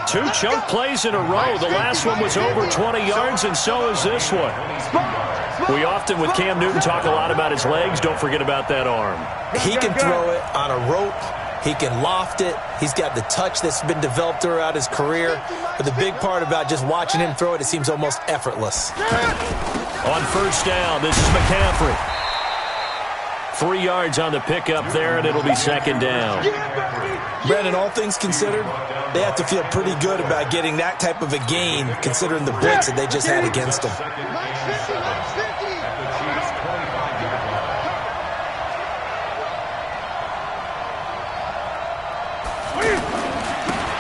2 choke plays in a row. The last one was over 20 yards, and so is this one. We often, with Cam Newton, talk a lot about his legs. Don't forget about that arm. He can throw it on a rope. He can loft it. He's got the touch that's been developed throughout his career. But the big part about just watching him throw it, it seems almost effortless. On first down, this is McCaffrey. 3 yards on the pickup there, and it'll be second down. Brandon, all things considered, they have to feel pretty good about getting that type of a gain, considering the blitz that they just had against them.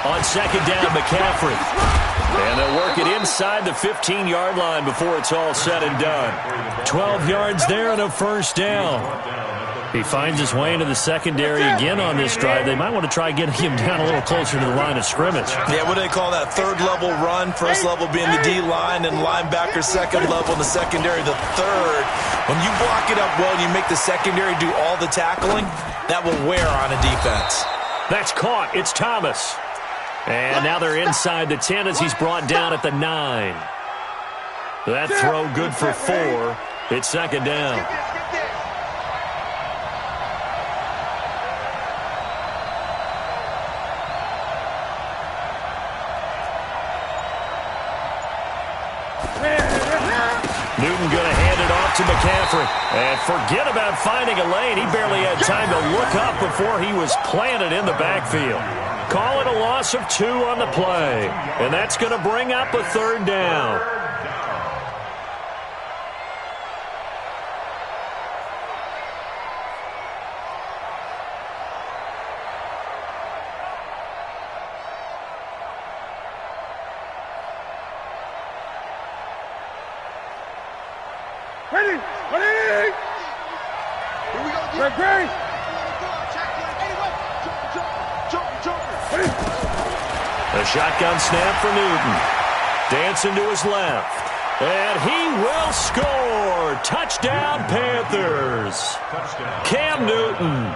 On second down, McCaffrey. And they'll work it inside the 15-yard line before it's all said and done. 12 yards there and a first down. He finds his way into the secondary again on this drive. They might want to try getting him down a little closer to the line of scrimmage. Yeah, what do they call that? Third level run. First level being the D-line and linebacker. Second level in the secondary, the third. When you block it up well and you make the secondary do all the tackling, that will wear on a defense. That's caught. It's Thomas. And now they're inside the 10 as he's brought down at the 9. That throw good for 4. It's second down. Newton going to hand it off to McCaffrey. And forget about finding a lane. He barely had time to look up before he was planted in the backfield. Call it a loss of 2 on the play. And that's going to bring up a third down. Ready! Ready! Here we go. Ready! A shotgun snap for Newton. Dancing to his left. And he will score. Touchdown, Panthers. Cam Newton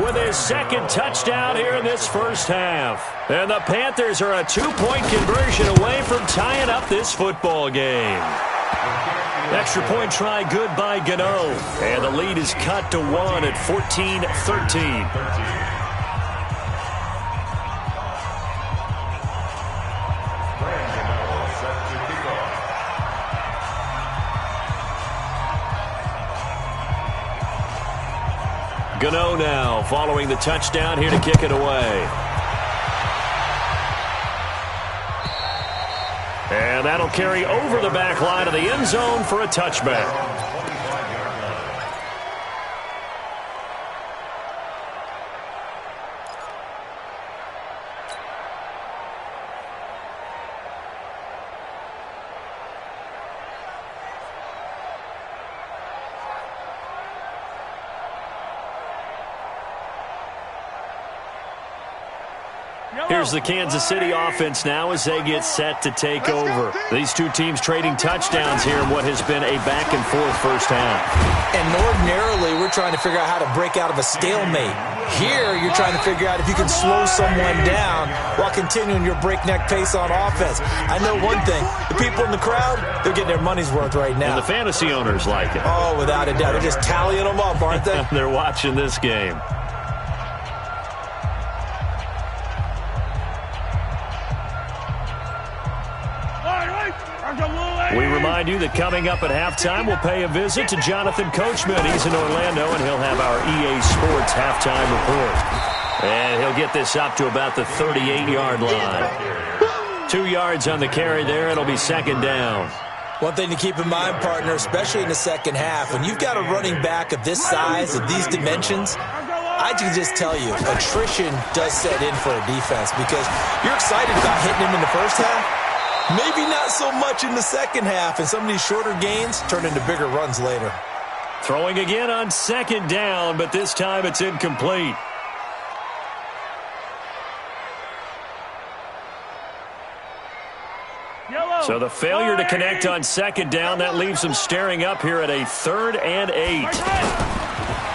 with his second touchdown here in this first half. And the Panthers are a 2-point conversion away from tying up this football game. Extra point try good by Gano. And the lead is cut to 1 at 14-13. Gano now following the touchdown here to kick it away. And that'll carry over the back line of the end zone for a touchback. Here's the Kansas City offense now as they get set to take over. These two teams trading touchdowns here in what has been a back-and-forth first half. And ordinarily, we're trying to figure out how to break out of a stalemate. Here, you're trying to figure out if you can slow someone down while continuing your breakneck pace on offense. I know one thing. The people in the crowd, they're getting their money's worth right now. And the fantasy owners like it. Oh, without a doubt. They're just tallying them up, aren't they? They're watching this game. We remind you that coming up at halftime, we'll pay a visit to Jonathan Coachman. He's in Orlando, and he'll have our EA Sports halftime report. And he'll get this up to about the 38-yard line. 2 yards on the carry there. It'll be second down. One thing to keep in mind, partner, especially in the second half, when you've got a running back of this size, of these dimensions, I can just tell you, attrition does set in for a defense because you're excited about hitting him in the first half. Maybe not so much in the second half, and some of these shorter gains turn into bigger runs later. Throwing again on second down, but this time it's incomplete. So the failure to connect on second down, that leaves them staring up here at a 3rd and 8.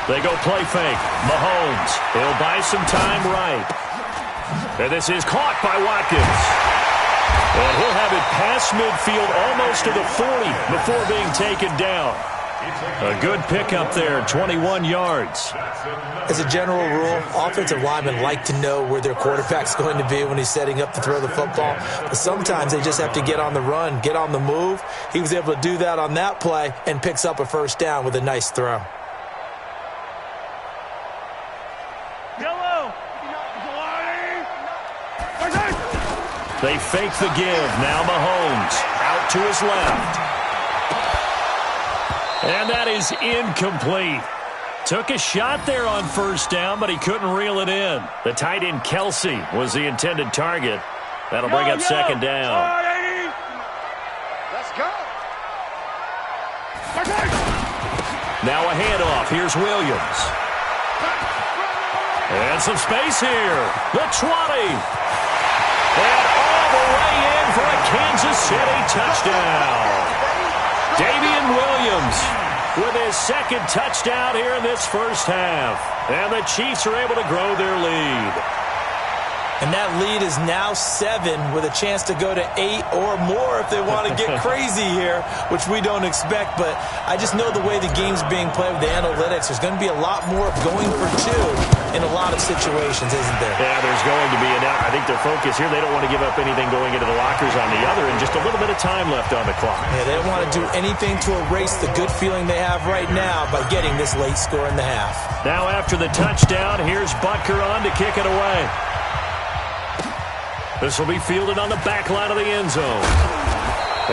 They go play fake. Mahomes, he'll buy some time right. And this is caught by Watkins. And he'll have it past midfield almost to the 40 before being taken down. A good pickup there, 21 yards. As a general rule, offensive linemen like to know where their quarterback's going to be when he's setting up to throw the football. But sometimes they just have to get on the run, get on the move. He was able to do that on that play and picks up a first down with a nice throw. They fake the give. Now Mahomes out to his left. And that is incomplete. Took a shot there on first down, but he couldn't reel it in. The tight end Kelsey was the intended target. That'll bring up second down. Let's go. Now a handoff. Here's Williams. And some space here. The 20. And all the way in for a Kansas City touchdown. Damian Williams with his second touchdown here in this first half. And the Chiefs are able to grow their lead. And that lead is now 7 with a chance to go to 8 or more if they want to get crazy here, which we don't expect. But I just know the way the game's being played with the analytics, there's going to be a lot more going for 2 in a lot of situations, isn't there? Yeah, there's going to be. And I think their focus here, they don't want to give up anything going into the lockers on the other, and just a little bit of time left on the clock. Yeah, they don't want to do anything to erase the good feeling they have right now by getting this late score in the half. Now after the touchdown, here's Butker on to kick it away. This will be fielded on the back line of the end zone.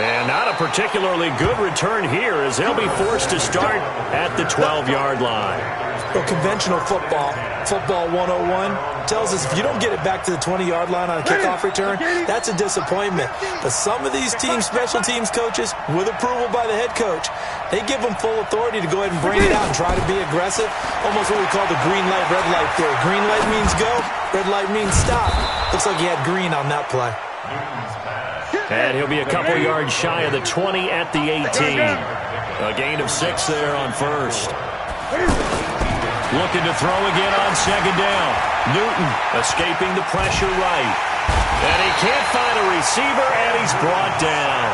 And not a particularly good return here as they'll be forced to start at the 12-yard line. Well, conventional football 101, tells us if you don't get it back to the 20-yard line on a kickoff return, that's a disappointment. But some of these teams, special teams coaches, with approval by the head coach, they give them full authority to go ahead and bring it out and try to be aggressive. Almost what we call the green light, red light theory. Green light means go, red light means stop. Looks like he had green on that play. And he'll be a couple yards shy of the 20 at the 18. A gain of 6 there on first. Looking to throw again on second down. Newton escaping the pressure right. And he can't find a receiver, and he's brought down.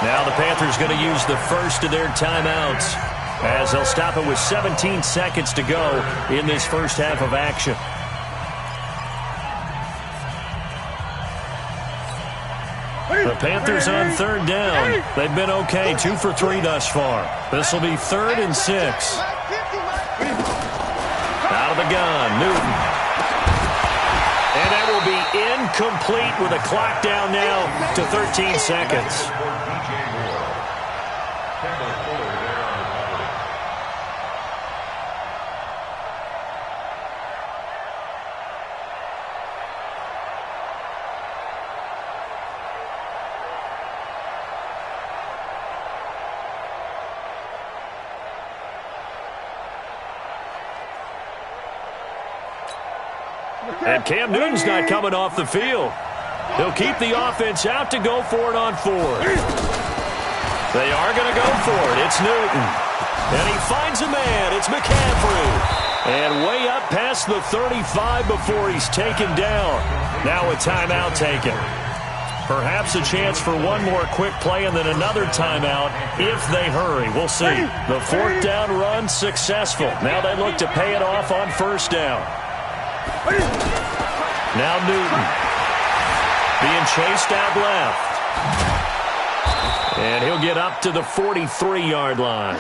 Now the Panthers going to use the first of their timeouts as they'll stop it with 17 seconds to go in this first half of action. The Panthers on third down. They've been okay, 2 for 3 thus far. This will be 3rd and 6. Out of the gun, Newton. And that will be incomplete with a clock down now to 13 seconds. And Cam Newton's not coming off the field. He'll keep the offense out to go for it on 4th. They are going to go for it. It's Newton. And he finds a man. It's McCaffrey. And way up past the 35 before he's taken down. Now a timeout taken. Perhaps a chance for one more quick play and then another timeout if they hurry. We'll see. The 4th down run successful. Now they look to pay it off on first down. Now Newton being chased out left. And he'll get up to the 43-yard line.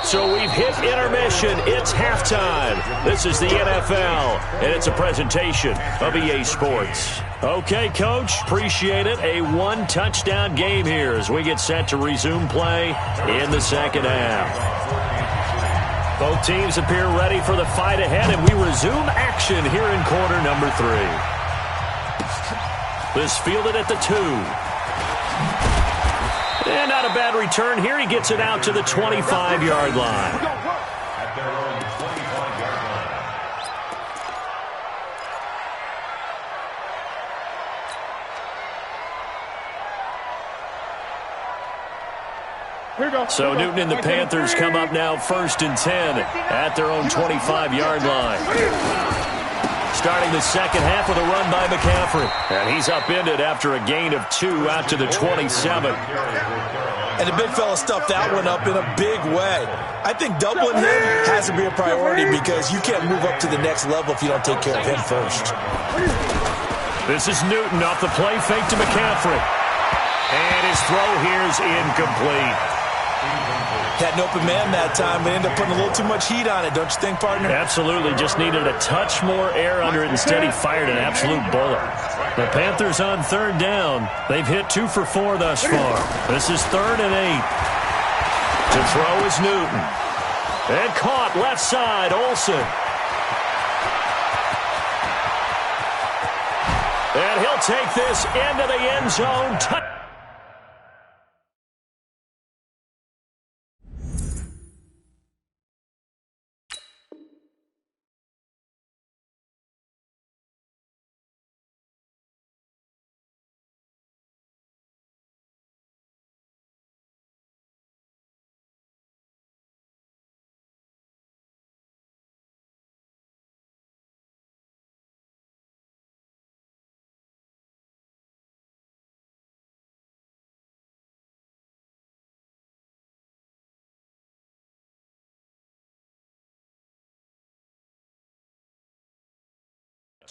So we've hit intermission. It's halftime. This is the NFL, and it's a presentation of EA Sports. Okay, Coach, appreciate it. A 1-touchdown game here as we get set to resume play in the second half. Both teams appear ready for the fight ahead, and we resume action here in quarter number 3. This fielded at the 2. And not a bad return here. He gets it out to the 25-yard line. At their own 25-yard line. So Newton and the Panthers come up now 1st and 10 at their own 25-yard line. Starting the second half with a run by McCaffrey. And he's upended after a gain of 2 out to the 27. And the big fella stuffed that one up in a big way. I think doubling him has to be a priority because you can't move up to the next level if you don't take care of him first. This is Newton off the play fake to McCaffrey. And his throw here is incomplete. Had an open man that time, but ended up putting a little too much heat on it, don't you think, partner? Absolutely. Just needed a touch more air under it. Instead, he fired an absolute bullet. The Panthers on third down. They've hit 2 for 4 thus far. This is 3rd and 8. To throw is Newton. And caught left side, Olsen. And he'll take this into the end zone.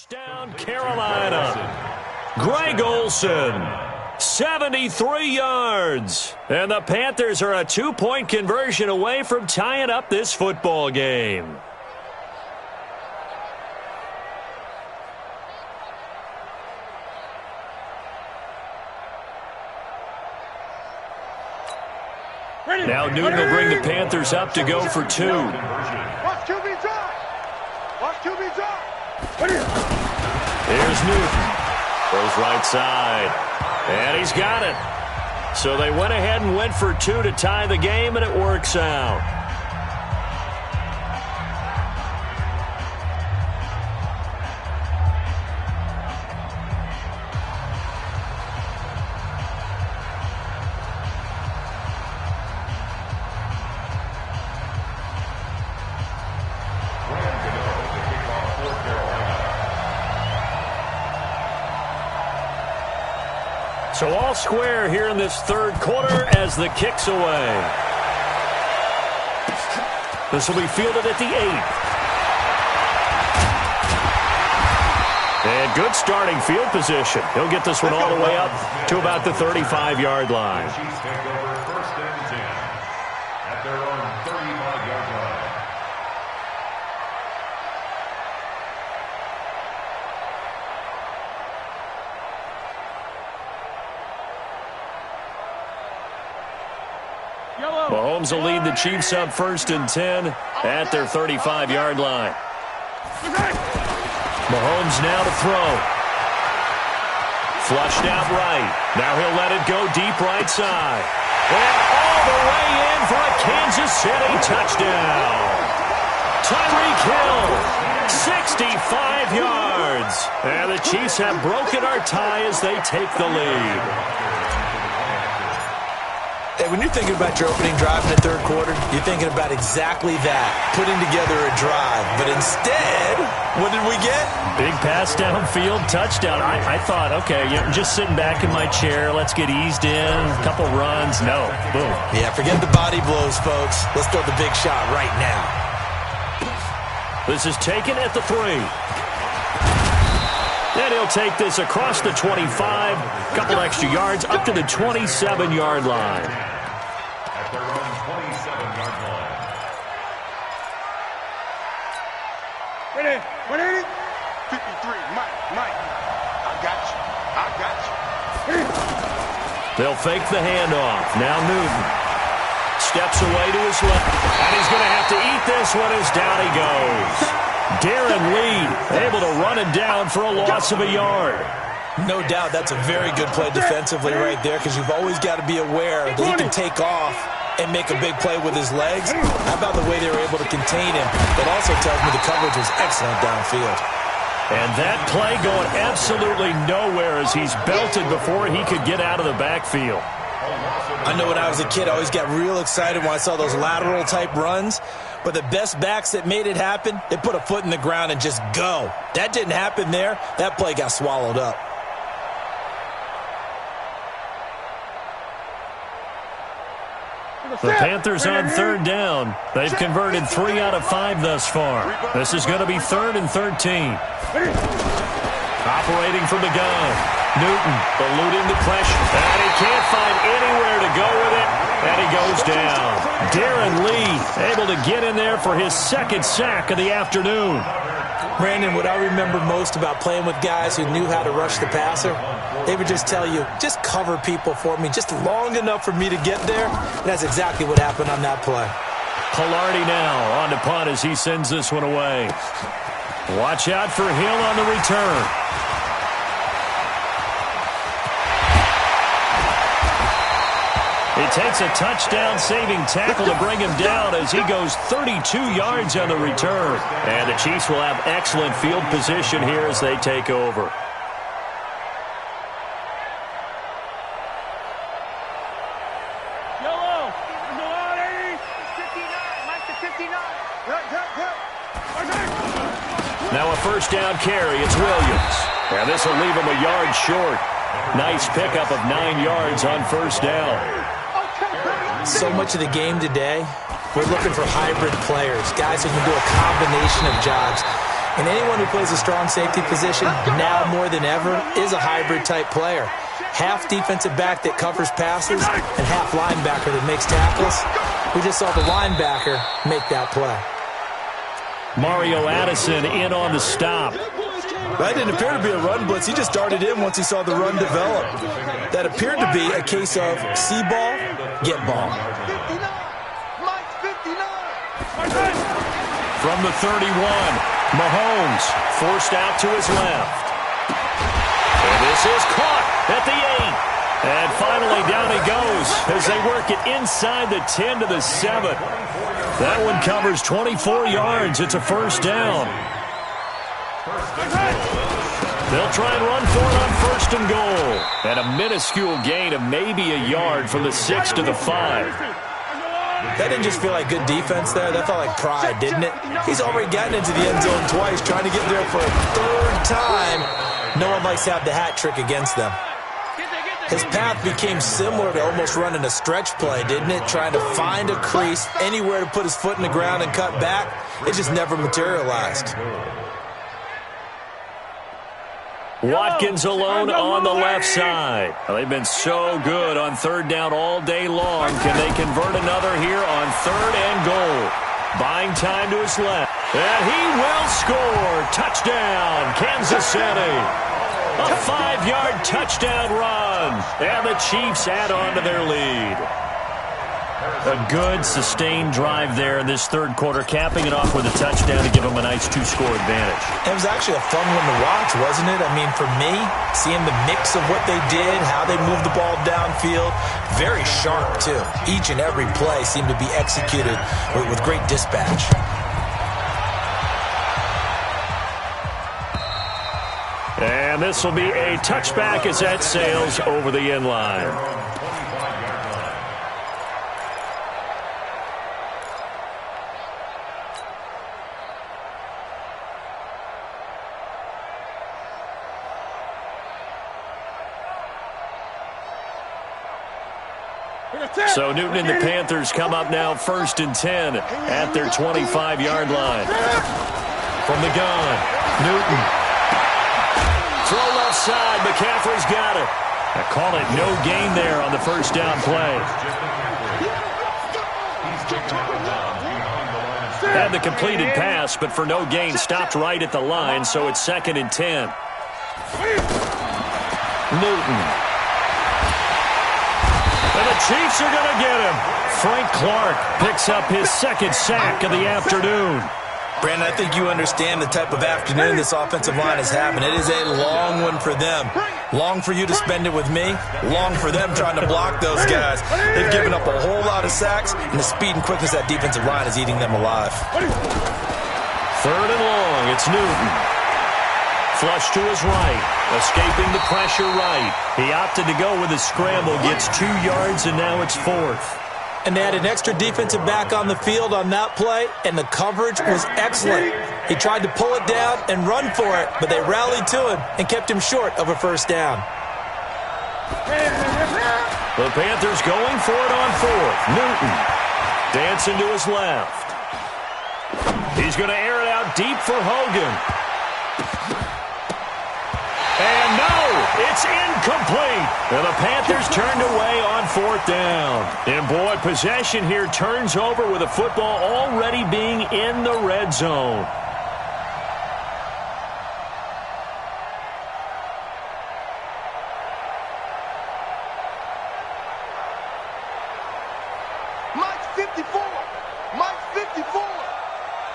Down Carolina. Greg Olsen, 73 yards. And the Panthers are a 2-point conversion away from tying up this football game. Now Newton will bring the Panthers up to go for 2. Watch QB drive. Watch QB drive. Here's Newton. Goes right side. And he's got it. So they went ahead and went for 2 to tie the game, and it works out. So all square here in this third quarter as the kick's away. This will be fielded at the 8. And good starting field position. He'll get this one all the way up to about the 35-yard line. Chiefs take over 1st and 10 at their own 35-yard line. Mahomes will lead the Chiefs up 1st and 10 at their 35-yard line. Mahomes now to throw. Flushed out right. Now he'll let it go deep right side. And all the way in for a Kansas City touchdown. Tyreek Hill, 65 yards. And the Chiefs have broken our tie as they take the lead. Hey, when you're thinking about your opening drive in the third quarter, you're thinking about exactly that, putting together a drive. But instead, what did we get? Big pass downfield, touchdown. I thought, okay, just sitting back in my chair, let's get eased in, a couple runs. No, boom. Yeah, forget the body blows, folks. Let's throw the big shot right now. This is taken at the 3. And he'll take this across the 25, couple extra yards, up to the 27-yard line. At their own 27-yard line. Ready? 53, Mike. I got you. They'll fake the handoff. Now Newton steps away to his left. And he's going to have to eat this one as down he goes. Darren Lee able to run it down for a loss of a yard. No doubt that's a very good play defensively right there because you've always got to be aware that he can take off and make a big play with his legs. How about the way they were able to contain him? It also tells me the coverage was excellent downfield. And that play going absolutely nowhere as he's belted before he could get out of the backfield. I know when I was a kid, I always got real excited when I saw those lateral-type runs. But the best backs that made it happen, they put a foot in the ground and just go. That didn't happen there. That play got swallowed up. The Panthers on third down. They've converted 3 out of 5 thus far. This is going to be 3rd and 13. Operating from the gun. Newton eluding the pressure. And he can't find anywhere to go with it. And he goes down. Darren Lee able to get in there for his 2nd sack of the afternoon. Brandon, what I remember most about playing with guys who knew how to rush the passer, they would just tell you, just cover people for me, just long enough for me to get there. And that's exactly what happened on that play. Pilardi now on the punt as he sends this one away. Watch out for Hill on the return. He takes a touchdown-saving tackle to bring him down as he goes 32 yards on the return. And the Chiefs will have excellent field position here as they take over. Now a first down carry. It's Williams. And this will leave him a yard short. Nice pickup of 9 yards on first down. So much of the game today, we're looking for hybrid players, guys who can do a combination of jobs. And anyone who plays a strong safety position, now more than ever, is a hybrid-type player. Half defensive back that covers passes and half linebacker that makes tackles. We just saw the linebacker make that play. Mario Addison in on the stop. That didn't appear to be a run blitz. He just darted in once he saw the run develop. That appeared to be a case of see ball, get ball. From the 31, Mahomes forced out to his left. And this is caught at the 8. And finally down he goes as they work it inside the 10 to the 7. That one covers 24 yards. It's a first down. They'll try and run for it on 1st and goal. And a minuscule gain of maybe a yard from the 6 to the 5. That didn't just feel like good defense there. That felt like pride, didn't it? He's already gotten into the end zone twice, trying to get there for a 3rd time. No one likes to have the hat trick against them. His path became similar to almost running a stretch play, didn't it? Trying to find a crease, anywhere to put his foot in the ground and cut back. It just never materialized. Watkins alone on the left side. Well, they've been so good on 3rd down all day long. Can they convert another here on 3rd and goal? Buying time to his left. And he will score. Touchdown, Kansas City. A 5-yard touchdown run. And the Chiefs add on to their lead. A good, sustained drive there in this 3rd quarter, capping it off with a touchdown to give them a nice 2-score advantage. It was actually a fun one to watch, wasn't it? I mean, for me, seeing the mix of what they did, how they moved the ball downfield, very sharp, too. Each and every play seemed to be executed with great dispatch. And this will be a touchback as that sails over the end line. So Newton and the Panthers come up now 1st and 10 at their 25-yard line. From the gun, Newton. Throw left side, McCaffrey's got it. I call it no gain there on the first down play. Had the completed pass, but for no gain, stopped right at the line, so it's 2nd and 10. Newton. And the Chiefs are going to get him. Frank Clark picks up his 2nd sack of the afternoon. Brandon, I think you understand the type of afternoon this offensive line is having. It is a long one for them. Long for you to spend it with me. Long for them trying to block those guys. They've given up a whole lot of sacks, and the speed and quickness of that defensive line is eating them alive. 3rd and long. It's Newton. Flush to his right. Escaping the pressure right. He opted to go with a scramble. Gets 2 yards, and now it's 4th. And they had an extra defensive back on the field on that play, and the coverage was excellent. He tried to pull it down and run for it, but they rallied to him and kept him short of a first down. The Panthers going for it on fourth. Newton dancing to his left. He's going to air it out deep for Hogan. And no, it's incomplete. And the Panthers turned away on fourth down. And boy, possession here turns over with the football already being in the red zone. Mike 54. Mike 54.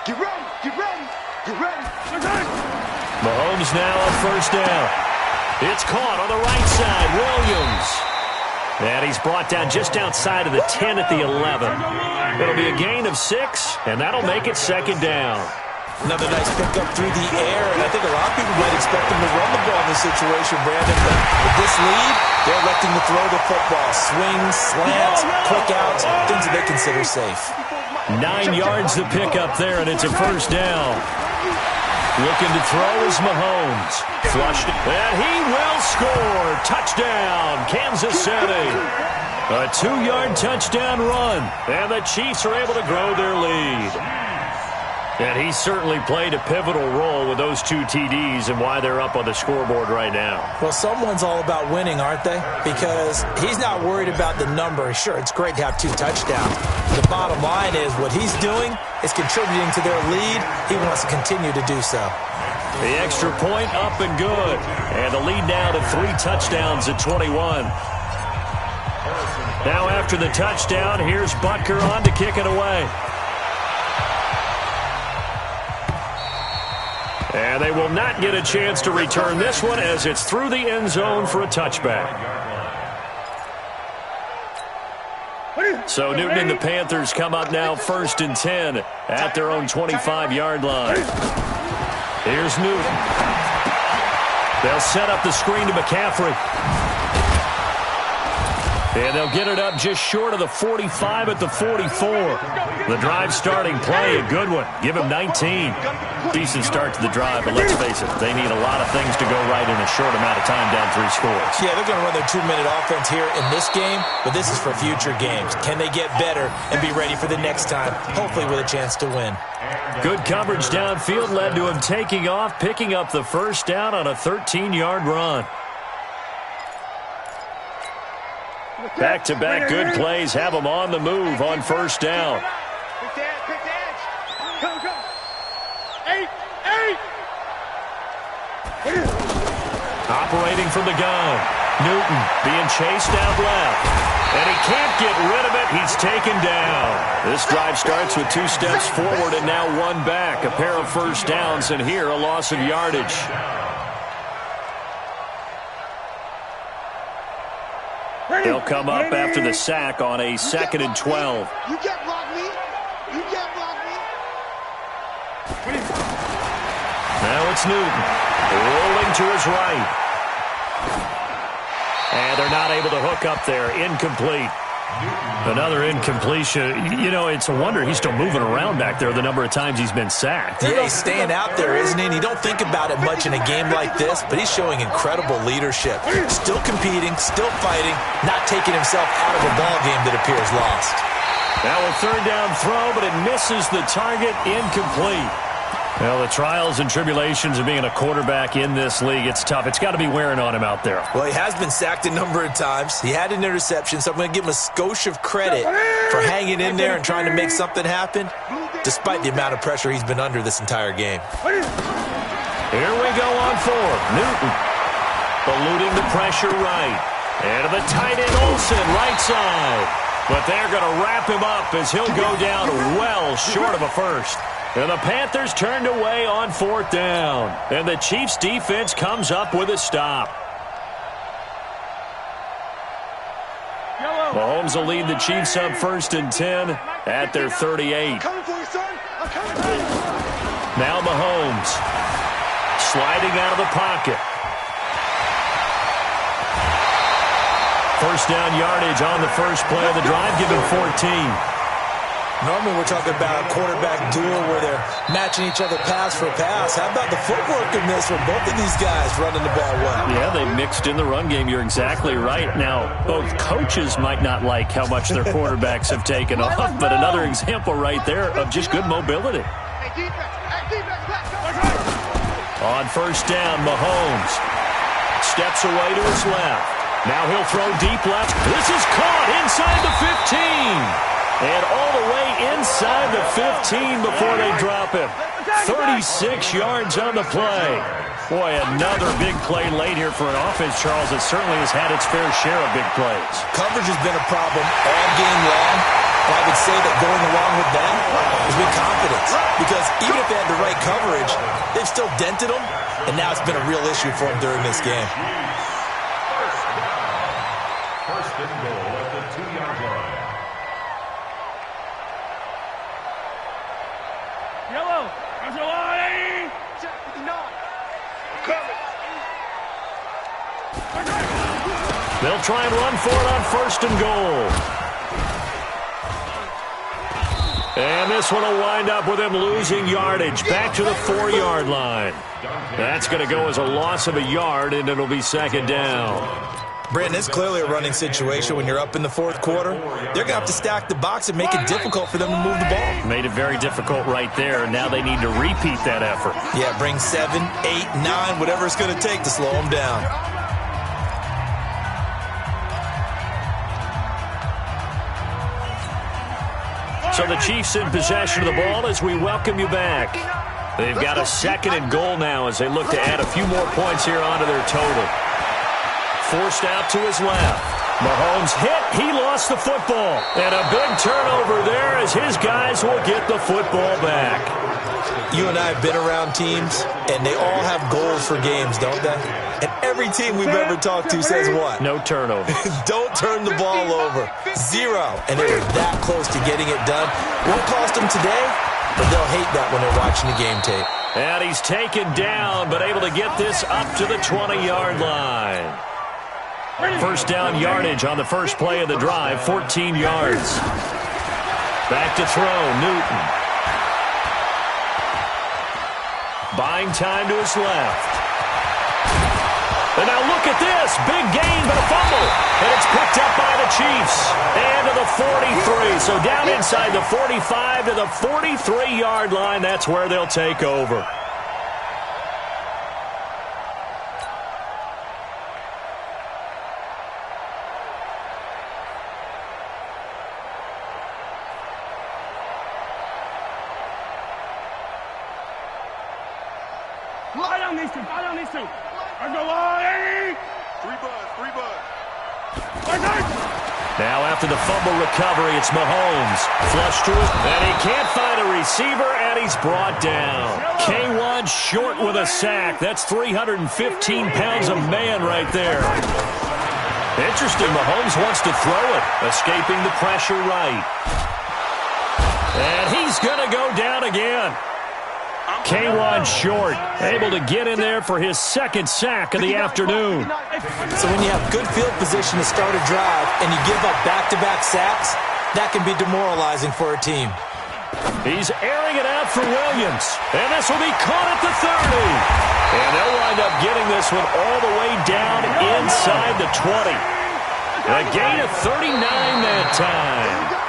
Get ready. Get ready. Get ready. Get ready. Mahomes now on first down. It's caught on the right side. Williams. And he's brought down just outside of the 10 at the 11. It'll be a gain of 6, and that'll make it second down. Another nice pickup through the air, and I think a lot of people might expect him to run the ball in this situation, Brandon. But with this lead, they're electing to throw the football. Swings, slants, quick outs, things that they consider safe. 9 yards to pick up there, and it's a first down. Looking to throw is Mahomes. Flushed it, and he will score. Touchdown, Kansas City. A 2-yard touchdown run, and the Chiefs are able to grow their lead. And he certainly played a pivotal role with those 2 TDs and why they're up on the scoreboard right now. Well, someone's all about winning, aren't they? Because he's not worried about the number. Sure, it's great to have 2 touchdowns. The bottom line is what he's doing is contributing to their lead. He wants to continue to do so. The extra point up and good. And the lead now to 3 touchdowns at 21. Now after the touchdown, here's Butker on to kick it away. And they will not get a chance to return this one as it's through the end zone for a touchback. So Newton and the Panthers come up now 1st and 10 at their own 25-yard line. Here's Newton. They'll set up the screen to McCaffrey. And they'll get it up just short of the 45 at the 44. The drive starting play, a good one. Give him 19. Decent start to the drive, but let's face it, they need a lot of things to go right in a short amount of time down 3 scores. Yeah, they're going to run their 2-minute offense here in this game, but this is for future games. Can they get better and be ready for the next time, hopefully with a chance to win? Good coverage downfield led to him taking off, picking up the first down on a 13-yard run. Back-to-back good plays have them on the move on first down. Quick edge. Go. 8. Operating from the gun. Newton being chased out left. And he can't get rid of it. He's taken down. This drive starts with 2 steps forward and now 1 back. A pair of first downs, and here a loss of yardage. They'll come up after the sack on a 2nd and 12. You can't block me. You can't block me. Now it's Newton. Rolling to his right. And they're not able to hook up there. Incomplete. Another incompletion. You know, it's a wonder he's still moving around back there the number of times he's been sacked. Yeah, he's staying out there, isn't he? And you don't think about it much in a game like this, but he's showing incredible leadership. Still competing, still fighting, not taking himself out of a ball game that appears lost. Now a 3rd down throw, but it misses the target. Incomplete. Well, the trials and tribulations of being a quarterback in this league, it's tough. It's got to be wearing on him out there. Well, he has been sacked a number of times. He had an interception, so I'm going to give him a skosh of credit for hanging in there and trying to make something happen, despite the amount of pressure he's been under this entire game. Here we go on 4. Newton eluding the pressure right. And to the tight end, Olsen, right side. But they're going to wrap him up as he'll go down well short of a first. And the Panthers turned away on 4th down. And the Chiefs' defense comes up with a stop. Mahomes will lead the Chiefs up 1st and 10 at their 38. Now Mahomes sliding out of the pocket. First down yardage on the first play of the drive. Give him 14. Normally we're talking about a quarterback duel where they're matching each other pass for pass. How about the footwork in this from both of these guys running the ball well? Yeah, they mixed in the run game. You're exactly right. Now, both coaches might not like how much their quarterbacks have taken off, but another example right there of just good mobility. On first down, Mahomes steps away to his left. Now he'll throw deep left. This is caught inside the 15. And all the way inside the 15 before they drop him. 36 yards on the play. Boy, another big play late here for an offense, Charles, that certainly has had its fair share of big plays. Coverage has been a problem all game long. But I would say that going along with that has been confidence. Because even if they had the right coverage, they've still dented them. And now it's been a real issue for them during this game. First and goal at the 2-yard line. Yellow. They'll try and run for it on first and goal. And this one will wind up with him losing yardage back to the 4-yard line. That's going to go as a loss of a yard, and it'll be second down. Brandon, it's clearly a running situation when you're up in the fourth quarter. They're going to have to stack the box and make it difficult for them to move the ball. Made it very difficult right there. Now they need to repeat that effort. Yeah, bring 7, 8, 9, whatever it's going to take to slow them down. So the Chiefs in possession of the ball as we welcome you back. They've got a second and goal now as they look to add a few more points here onto their total. Forced out to his left. Mahomes hit. He lost the football. And a big turnover there as his guys will get the football back. You and I have been around teams, and they all have goals for games, don't they? And every team we've ever talked to says what? No turnover. Don't turn the ball over. 0. And they were that close to getting it done. Won't cost them today, but they'll hate that when they're watching the game tape. And he's taken down, but able to get this up to the 20-yard line. First down yardage on the first play of the drive, 14 yards. Back to throw, Newton. Buying time to his left. And now look at this. Big gain, but a fumble. And it's picked up by the Chiefs. And to the 43. So down inside the 45 to the 43-yard line. That's where they'll take over. Lie down these two. Lie down these two. There's no lie. 3 bud. Now after the fumble recovery, it's Mahomes. Flush to it, and he can't find a receiver, and he's brought down. K1 short with a sack. That's 315 pounds of man right there. Interesting, Mahomes wants to throw it, escaping the pressure right. And he's going to go down again. K1 short, able to get in there for his second sack of the afternoon. So when you have good field position to start a drive and you give up back-to-back sacks, that can be demoralizing for a team. He's airing it out for Williams, and this will be caught at the 30. And they'll wind up getting this one all the way down inside the 20. A gain of 39 that time.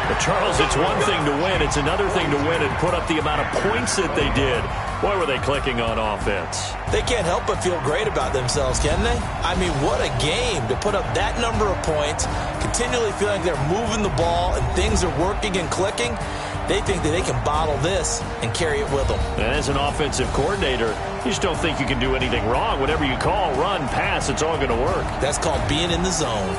But Charles, it's one thing to win. It's another thing to win and put up the amount of points that they did. Boy, were they clicking on offense. They can't help but feel great about themselves, can they? I mean, what a game to put up that number of points, continually feeling like they're moving the ball and things are working and clicking. They think that they can bottle this and carry it with them. And as an offensive coordinator, you just don't think you can do anything wrong. Whatever you call, run, pass, it's all going to work. That's called being in the zone.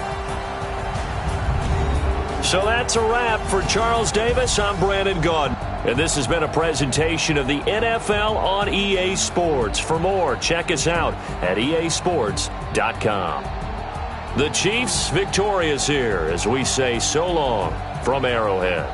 So that's a wrap for Charles Davis. I'm Brandon Gaudin. And this has been a presentation of the NFL on EA Sports. For more, check us out at easports.com. The Chiefs victorious here as we say so long from Arrowhead.